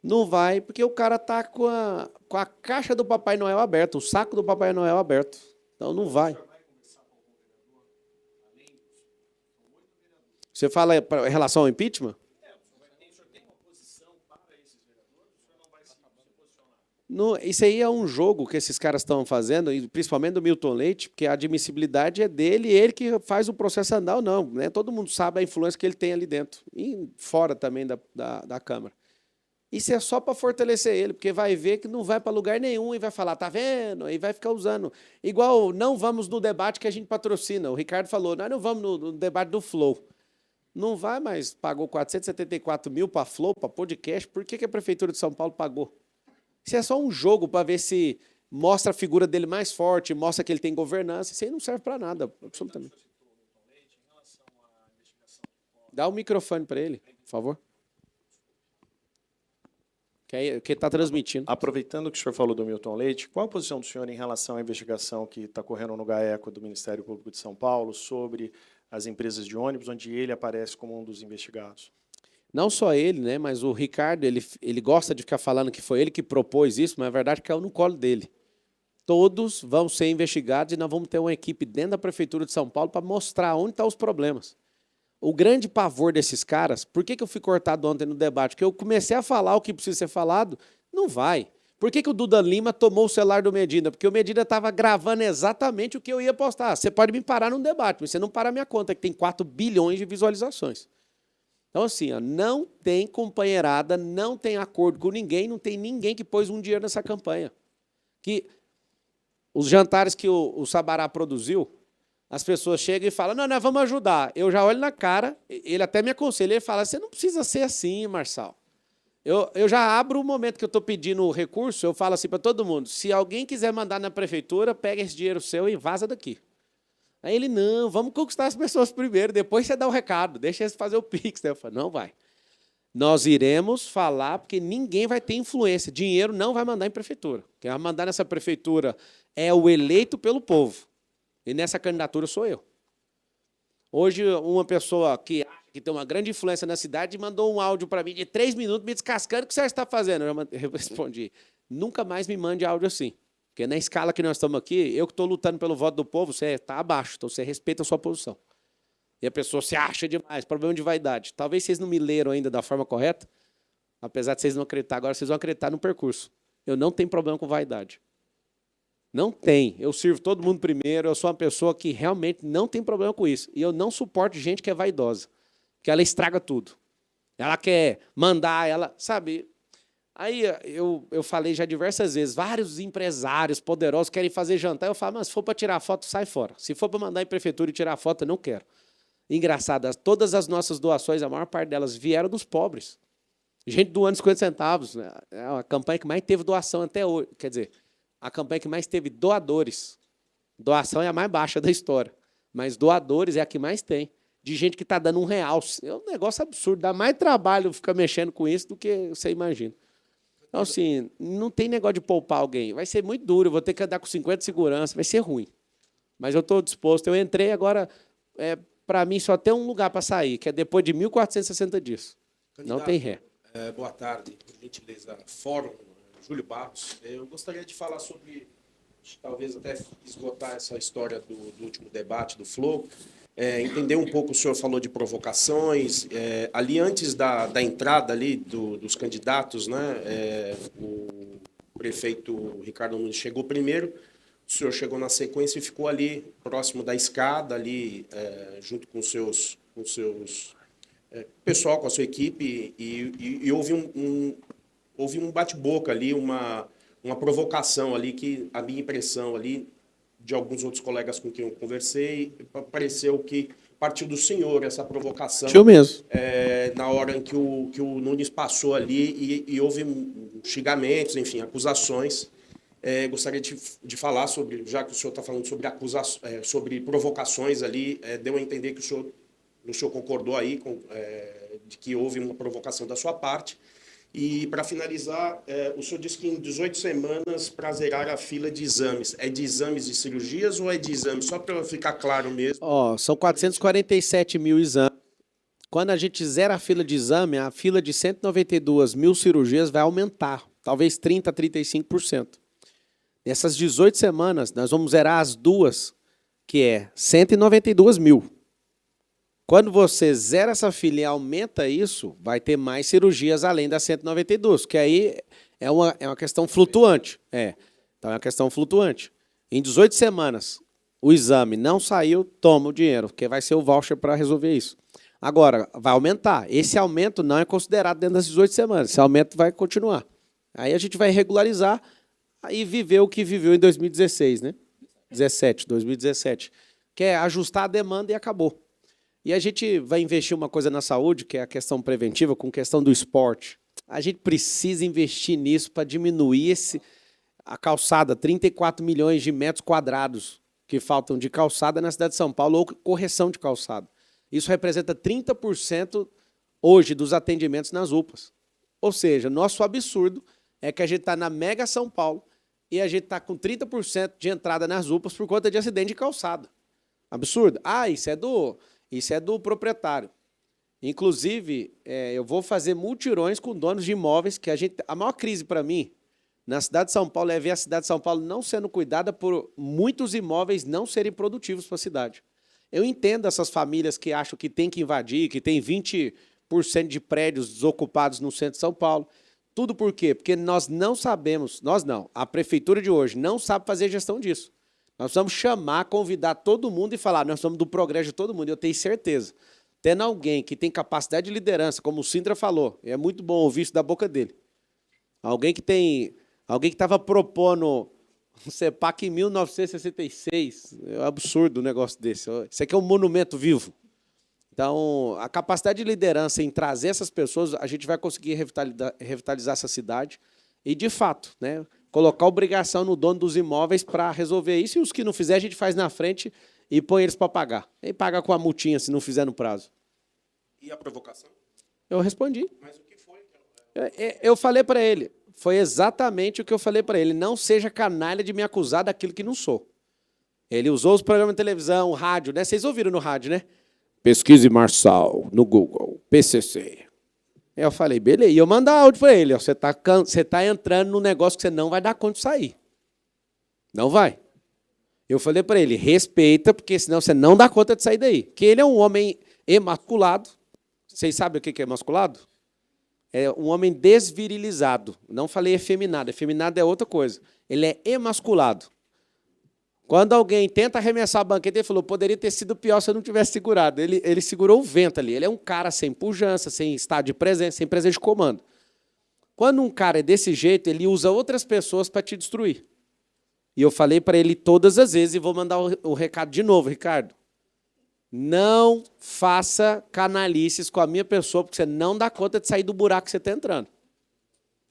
Não vai, porque o cara está com a caixa do Papai Noel aberta, o saco do Papai Noel aberto. Então não vai. Você fala em relação ao impeachment? Isso aí é um jogo que esses caras estão fazendo, e principalmente do Milton Leite, porque a admissibilidade é dele, ele que faz o processo andar ou não. Né? Todo mundo sabe a influência que ele tem ali dentro, e fora também da Câmara. Isso é só para fortalecer ele, porque vai ver que não vai para lugar nenhum e vai falar, tá vendo? E vai ficar usando. Igual, não vamos no debate que a gente patrocina. O Ricardo falou, nós não vamos no debate do Flow. Não vai, mas pagou 474 mil para Flow, para podcast. Por que a Prefeitura de São Paulo pagou? Isso é só um jogo para ver se mostra a figura dele mais forte, mostra que ele tem governança. Isso aí não serve para nada, absolutamente. Dá o microfone para ele, por favor. Que está transmitindo. Aproveitando que o senhor falou do Milton Leite, qual a posição do senhor em relação à investigação que está correndo no GAECO do Ministério Público de São Paulo sobre as empresas de ônibus, onde ele aparece como um dos investigados? Não só ele, né, mas o Ricardo, ele gosta de ficar falando que foi ele que propôs isso, mas na verdade caiu no colo dele. Todos vão ser investigados e nós vamos ter uma equipe dentro da Prefeitura de São Paulo para mostrar onde estão os problemas. O grande pavor desses caras, por que eu fui cortado ontem no debate? Porque eu comecei a falar o que precisa ser falado, não vai. Por que o Duda Lima tomou o celular do Medina? Porque o Medina estava gravando exatamente o que eu ia postar. Você pode me parar num debate, mas você não para a minha conta, que tem 4 bilhões de visualizações. Então, assim, ó, não tem companheirada, não tem acordo com ninguém, não tem ninguém que pôs um dinheiro nessa campanha. Que os jantares que o Sabará produziu, as pessoas chegam e falam, não, nós vamos ajudar. Eu já olho na cara, ele até me aconselha, ele fala, você não precisa ser assim, Marçal. Eu já abro o momento que eu estou pedindo o recurso, eu falo assim para todo mundo, se alguém quiser mandar na prefeitura, pega esse dinheiro seu e vaza daqui. Aí ele, não, vamos conquistar as pessoas primeiro, depois você dá o recado, deixa eles fazer o Pix. Eu falo, não vai. Nós iremos falar, porque ninguém vai ter influência. Dinheiro não vai mandar em prefeitura. Quem vai mandar nessa prefeitura é o eleito pelo povo. E nessa candidatura sou eu. Hoje, uma pessoa que tem uma grande influência na cidade mandou um áudio para mim de 3 minutos me descascando. O que você está fazendo? Eu respondi, nunca mais me mande áudio assim. Porque na escala que nós estamos aqui, eu que estou lutando pelo voto do povo, você está abaixo, então você respeita a sua posição. E a pessoa se acha demais, problema de vaidade. Talvez vocês não me leram ainda da forma correta, apesar de vocês não acreditar agora, vocês vão acreditar no percurso. Eu não tenho problema com vaidade. Não tem. Eu sirvo todo mundo primeiro, eu sou uma pessoa que realmente não tem problema com isso. E eu não suporto gente que é vaidosa, que ela estraga tudo. Ela quer mandar, ela, sabe... Aí eu falei já diversas vezes, vários empresários poderosos querem fazer jantar, eu falo, mas se for para tirar foto, sai fora. Se for para mandar em prefeitura e tirar foto, eu não quero. Engraçado, todas as nossas doações, a maior parte delas vieram dos pobres. Gente doando 50 centavos. Né? É a campanha que mais teve doação até hoje. Quer dizer, a campanha que mais teve doadores. Doação é a mais baixa da história. Mas doadores é a que mais tem. De gente que está dando R$1. É um negócio absurdo. Dá mais trabalho ficar mexendo com isso do que você imagina. Então, assim, não tem negócio de poupar alguém. Vai ser muito duro, eu vou ter que andar com 50 de segurança, vai ser ruim. Mas eu estou disposto. Eu entrei agora, para mim, só tem um lugar para sair, que é depois de 1.460 dias. Candidato, não tem ré. Boa tarde, por gentileza. Fórum, Júlio Barros. Eu gostaria de falar sobre, talvez até esgotar essa história do último debate, do Flow. Entender um pouco, o senhor falou de provocações, ali antes da entrada ali dos candidatos, né, o prefeito Ricardo Nunes chegou primeiro, o senhor chegou na sequência e ficou ali próximo da escada, ali junto com seus pessoal, com a sua equipe, e houve houve um bate-boca ali, uma provocação ali, que a minha impressão ali, de alguns outros colegas com quem eu conversei, pareceu que partiu do senhor essa provocação. Tio mesmo. Na hora em que o Nunes passou ali e houve xingamentos, enfim, acusações. Gostaria de falar sobre, já que o senhor está falando sobre sobre provocações ali, deu a entender que o senhor concordou aí de que houve uma provocação da sua parte. E, para finalizar, o senhor disse que em 18 semanas para zerar a fila de exames. É de exames de cirurgias ou é de exames? Só para ficar claro mesmo. São 447 mil exames. Quando a gente zera a fila de exame, a fila de 192 mil cirurgias vai aumentar, talvez 30% a 35%. Nessas 18 semanas, nós vamos zerar as duas, que é 192 mil. Quando você zera essa fila e aumenta isso, vai ter mais cirurgias além das 192, que aí é uma questão flutuante. Então é uma questão flutuante. Em 18 semanas, o exame não saiu, toma o dinheiro, porque vai ser o voucher para resolver isso. Agora, vai aumentar. Esse aumento não é considerado dentro das 18 semanas. Esse aumento vai continuar. Aí a gente vai regularizar e viver o que viveu em 2016, né? 2017. Que é ajustar a demanda e acabou. E a gente vai investir uma coisa na saúde, que é a questão preventiva, com questão do esporte. A gente precisa investir nisso para diminuir a calçada, 34 milhões de metros quadrados que faltam de calçada na cidade de São Paulo, ou correção de calçada. Isso representa 30% hoje dos atendimentos nas UPAs. Ou seja, nosso absurdo é que a gente está na Mega São Paulo e a gente está com 30% de entrada nas UPAs por conta de acidente de calçada. Absurdo. Isso é do proprietário. Inclusive, eu vou fazer mutirões com donos de imóveis, que a maior crise para mim, na cidade de São Paulo, é ver a cidade de São Paulo não sendo cuidada por muitos imóveis não serem produtivos para a cidade. Eu entendo essas famílias que acham que tem que invadir, que tem 20% de prédios desocupados no centro de São Paulo. Tudo por quê? Porque nós não sabemos, a prefeitura de hoje não sabe fazer gestão disso. Nós precisamos chamar, convidar todo mundo e falar, nós somos do progresso de todo mundo, eu tenho certeza. Tendo alguém que tem capacidade de liderança, como o Sintra falou, é muito bom ouvir isso da boca dele. Alguém que estava propondo um CEPAC em 1966, é um absurdo um negócio desse. Isso aqui é um monumento vivo. Então, a capacidade de liderança em trazer essas pessoas, a gente vai conseguir revitalizar essa cidade e, de fato, né, colocar obrigação no dono dos imóveis para resolver isso, e os que não fizer, a gente faz na frente e põe eles para pagar. E paga com a multinha se não fizer no prazo. E a provocação? Eu respondi. Mas o que foi? Eu falei para ele, foi exatamente o que eu falei para ele, não seja canalha de me acusar daquilo que não sou. Ele usou os programas de televisão, rádio, né? Vocês ouviram no rádio, né? Pesquise Marçal no Google, PCC. Eu falei, beleza. E eu mando áudio para ele. Você tá entrando num negócio que você não vai dar conta de sair. Não vai. Eu falei para ele, respeita, porque senão você não dá conta de sair daí. Que ele é um homem emasculado. Vocês sabem o que é emasculado? É um homem desvirilizado. Não falei efeminado. Efeminado é outra coisa. Ele é emasculado. Quando alguém tenta arremessar a banqueta, ele falou, poderia ter sido pior se eu não tivesse segurado. Ele segurou o vento ali. Ele é um cara sem pujança, sem estado de presença, sem presença de comando. Quando um cara é desse jeito, ele usa outras pessoas para te destruir. E eu falei para ele todas as vezes, e vou mandar o recado de novo, Ricardo. Não faça canalices com a minha pessoa, porque você não dá conta de sair do buraco que você está entrando.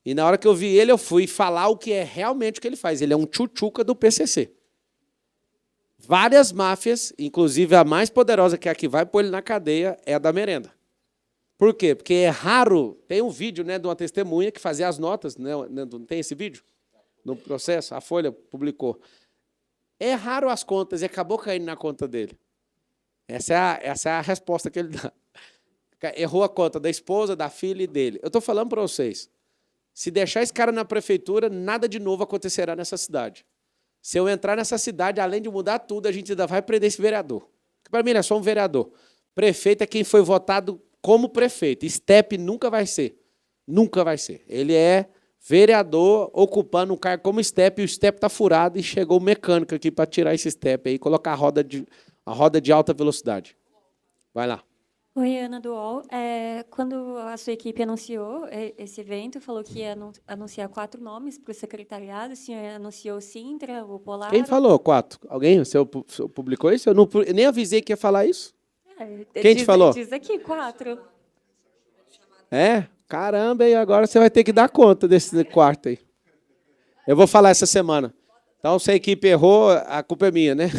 E na hora que eu vi ele, eu fui falar o que é realmente o que ele faz. Ele é um tchutchuca do PCC. Várias máfias, inclusive a mais poderosa, que é a que vai pôr ele na cadeia, é a da merenda. Por quê? Porque é raro... Tem um vídeo, né, de uma testemunha que fazia as notas, né, não tem esse vídeo? No processo, a Folha publicou. É raro as contas e acabou caindo na conta dele. Essa é a resposta que ele dá. Errou a conta da esposa, da filha e dele. Eu estou falando para vocês, se deixar esse cara na prefeitura, nada de novo acontecerá nessa cidade. Se eu entrar nessa cidade, além de mudar tudo, a gente ainda vai prender esse vereador. Para mim, ele é só um vereador. Prefeito é quem foi votado como prefeito. Step nunca vai ser. Nunca vai ser. Ele é vereador ocupando um cargo como step, e o step está furado, e chegou o mecânico aqui para tirar esse step aí e colocar a roda de alta velocidade. Vai lá. Oi, Ana do UOL. Quando a sua equipe anunciou esse evento, falou que ia anunciar 4 nomes para o secretariado. O senhor anunciou o Sintra, o Polar. Quem falou 4? Alguém? Você publicou isso? Eu nem avisei que ia falar isso. Quem te falou? Diz aqui 4. É? Caramba, e agora você vai ter que dar conta desse quarto aí. Eu vou falar essa semana. Então, se a equipe errou, a culpa é minha, né?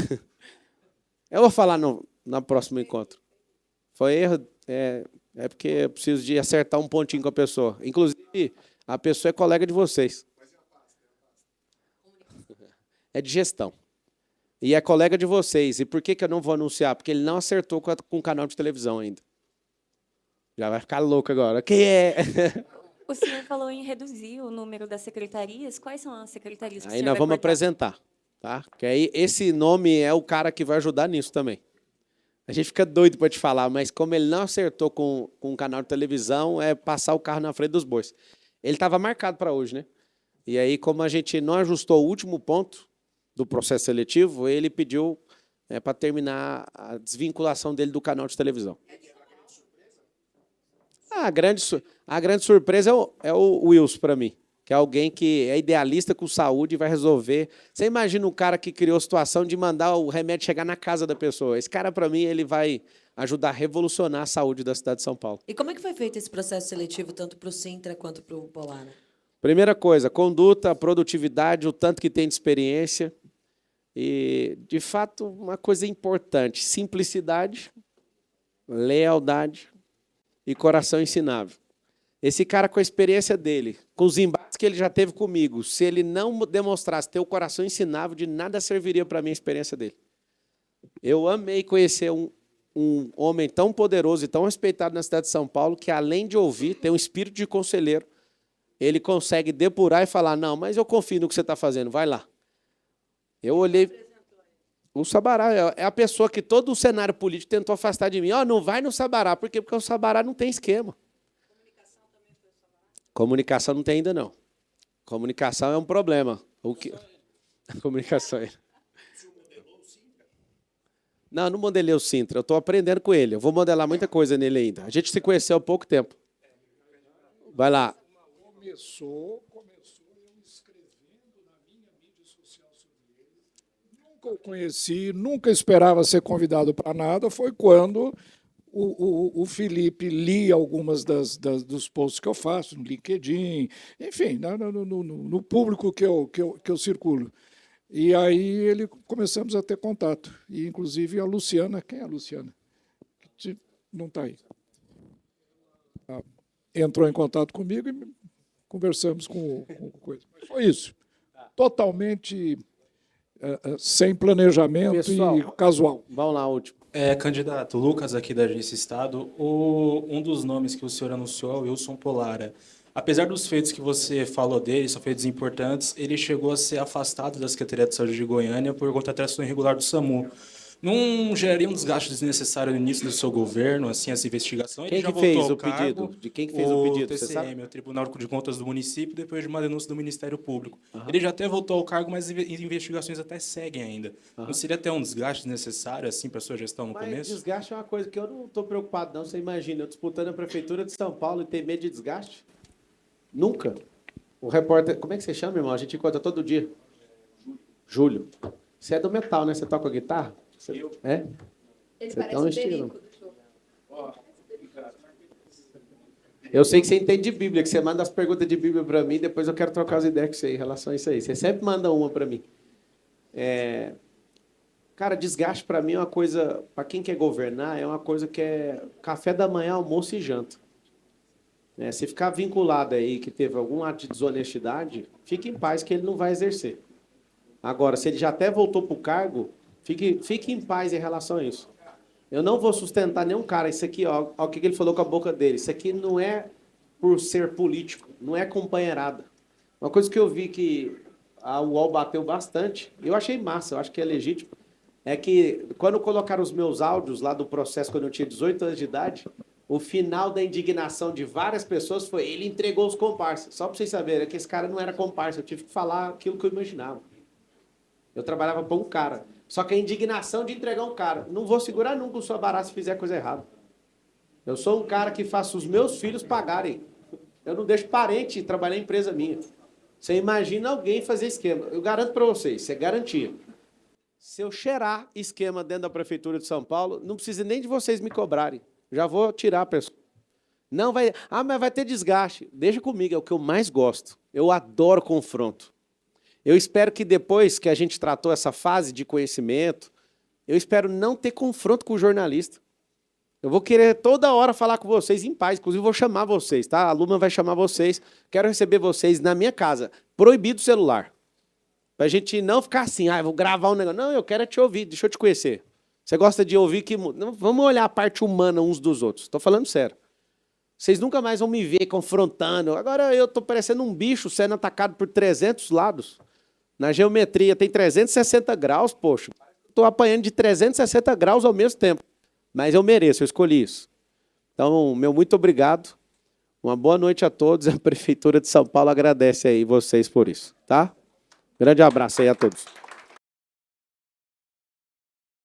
Eu vou falar no próximo encontro. Foi erro, é porque eu preciso de acertar um pontinho com a pessoa. Inclusive, a pessoa é colega de vocês. É de gestão. E é colega de vocês. E por que eu não vou anunciar? Porque ele não acertou com o canal de televisão ainda. Já vai ficar louco agora. Quem é? O senhor falou em reduzir o número das secretarias. Quais são as secretarias que o Aí senhor nós vai vamos cortar? apresentar. Tá? Porque aí esse nome é o cara que vai ajudar nisso também. A gente fica doido para te falar, mas como ele não acertou com um canal de televisão, é passar o carro na frente dos bois. Ele estava marcado para hoje, né? E aí, como a gente não ajustou o último ponto do processo seletivo, ele pediu para terminar a desvinculação dele do canal de televisão. A grande surpresa é o Wilson para mim, que é alguém que é idealista com saúde e vai resolver. Você imagina um cara que criou a situação de mandar o remédio chegar na casa da pessoa. Esse cara, para mim, ele vai ajudar a revolucionar a saúde da cidade de São Paulo. E como é que foi feito esse processo seletivo, tanto para o Sintra quanto para o Polar? Primeira coisa, conduta, produtividade, o tanto que tem de experiência. E, de fato, uma coisa importante, simplicidade, lealdade e coração ensinável. Esse cara, com a experiência dele, com os embates que ele já teve comigo, se ele não demonstrasse ter o coração ensinável, de nada serviria para mim a experiência dele. Eu amei conhecer um homem tão poderoso e tão respeitado na cidade de São Paulo, que além de ouvir, tem um espírito de conselheiro, ele consegue depurar e falar, não, mas eu confio no que você está fazendo, vai lá. Eu olhei... O Sabará é a pessoa que todo o cenário político tentou afastar de mim. Não vai no Sabará. Por quê? Porque o Sabará não tem esquema. Comunicação não tem ainda, não. Comunicação é um problema. O que... Comunicação é... Não modelei o Sintra. Eu estou aprendendo com ele. Eu vou modelar muita coisa nele ainda. A gente se conheceu há pouco tempo. Vai lá. Começou eu escrevendo na minha mídia social sobre ele. Nunca o conheci, nunca esperava ser convidado para nada. Foi quando o Felipe lia algumas dos posts que eu faço, no LinkedIn, enfim, no público que eu circulo. E aí começamos a ter contato. E, inclusive, a Luciana... Quem é a Luciana? Não está aí. Entrou em contato comigo e conversamos com coisa. Mas foi isso. Totalmente sem planejamento. Pessoal, e casual. Vamos lá, último. Candidato, Lucas, aqui da Agência Estado. Um dos nomes que o senhor anunciou é o Wilson Polara. Apesar dos feitos que você falou dele, são feitos importantes, ele chegou a ser afastado da Secretaria de Saúde de Goiânia por contratação irregular do SAMU. Não geraria um desgaste desnecessário no início do seu governo, assim, essa investigação? Quem que fez o pedido? De quem que fez o pedido? O TCM, o Tribunal de Contas do município, depois de uma denúncia do Ministério Público. Ele já até voltou ao cargo, mas as investigações até seguem ainda. Não seria até um desgaste desnecessário, assim, para a sua gestão no começo? Desgaste é uma coisa que eu não estou preocupado, não. Você imagina, eu disputando a Prefeitura de São Paulo e ter medo de desgaste? Nunca. O repórter... Como é que você chama, irmão? A gente encontra todo dia. Júlio. Você é do metal, né? Você toca guitarra? É? Ele você parece tá um o estilo. Perico do jogo. Eu sei que você entende de Bíblia, que você manda as perguntas de Bíblia para mim, depois eu quero trocar as ideias com você em relação a isso aí. Você sempre manda uma para mim. Cara, desgaste para mim é uma coisa, para quem quer governar, é uma coisa que é café da manhã, almoço e janta. Se ficar vinculado aí que teve algum ato de desonestidade, fique em paz que ele não vai exercer. Agora, se ele já até voltou para o cargo, fique em paz em relação a isso. Eu não vou sustentar nenhum cara. Isso aqui, ó o que ele falou com a boca dele. Isso aqui não é por ser político, não é companheirada. Uma coisa que eu vi que a UOL bateu bastante, eu achei massa, eu acho que é legítimo, é que quando colocaram os meus áudios lá do processo quando eu tinha 18 anos de idade, o final da indignação de várias pessoas foi ele entregou os comparsas. Só para vocês saberem, é que esse cara não era comparsa, eu tive que falar aquilo que eu imaginava. Eu trabalhava para um cara. Só que a indignação de entregar um cara. Não vou segurar nunca o Sabará se fizer coisa errada. Eu sou um cara que faço os meus filhos pagarem. Eu não deixo parente trabalhar em empresa minha. Você imagina alguém fazer esquema. Eu garanto para vocês, isso é garantia. Se eu cheirar esquema dentro da Prefeitura de São Paulo, não precisa nem de vocês me cobrarem. Já vou tirar a pessoa. Não vai... Ah, mas vai ter desgaste. Deixa comigo, é o que eu mais gosto. Eu adoro confronto. Eu espero que depois que a gente tratou essa fase de conhecimento, eu espero não ter confronto com o jornalista. Eu vou querer toda hora falar com vocês em paz. Inclusive, vou chamar vocês, tá? A Luma vai chamar vocês. Quero receber vocês na minha casa. Proibido o celular. Pra gente não ficar assim, vou gravar um negócio. Não, eu quero te ouvir, deixa eu te conhecer. Você gosta de ouvir que... Não, vamos olhar a parte humana uns dos outros. Estou falando sério. Vocês nunca mais vão me ver confrontando. Agora eu estou parecendo um bicho sendo atacado por 300 lados. Na geometria tem 360 graus, poxa. Estou apanhando de 360 graus ao mesmo tempo. Mas eu mereço, eu escolhi isso. Então, meu muito obrigado. Uma boa noite a todos. A Prefeitura de São Paulo agradece aí vocês por isso, tá? Grande abraço aí a todos.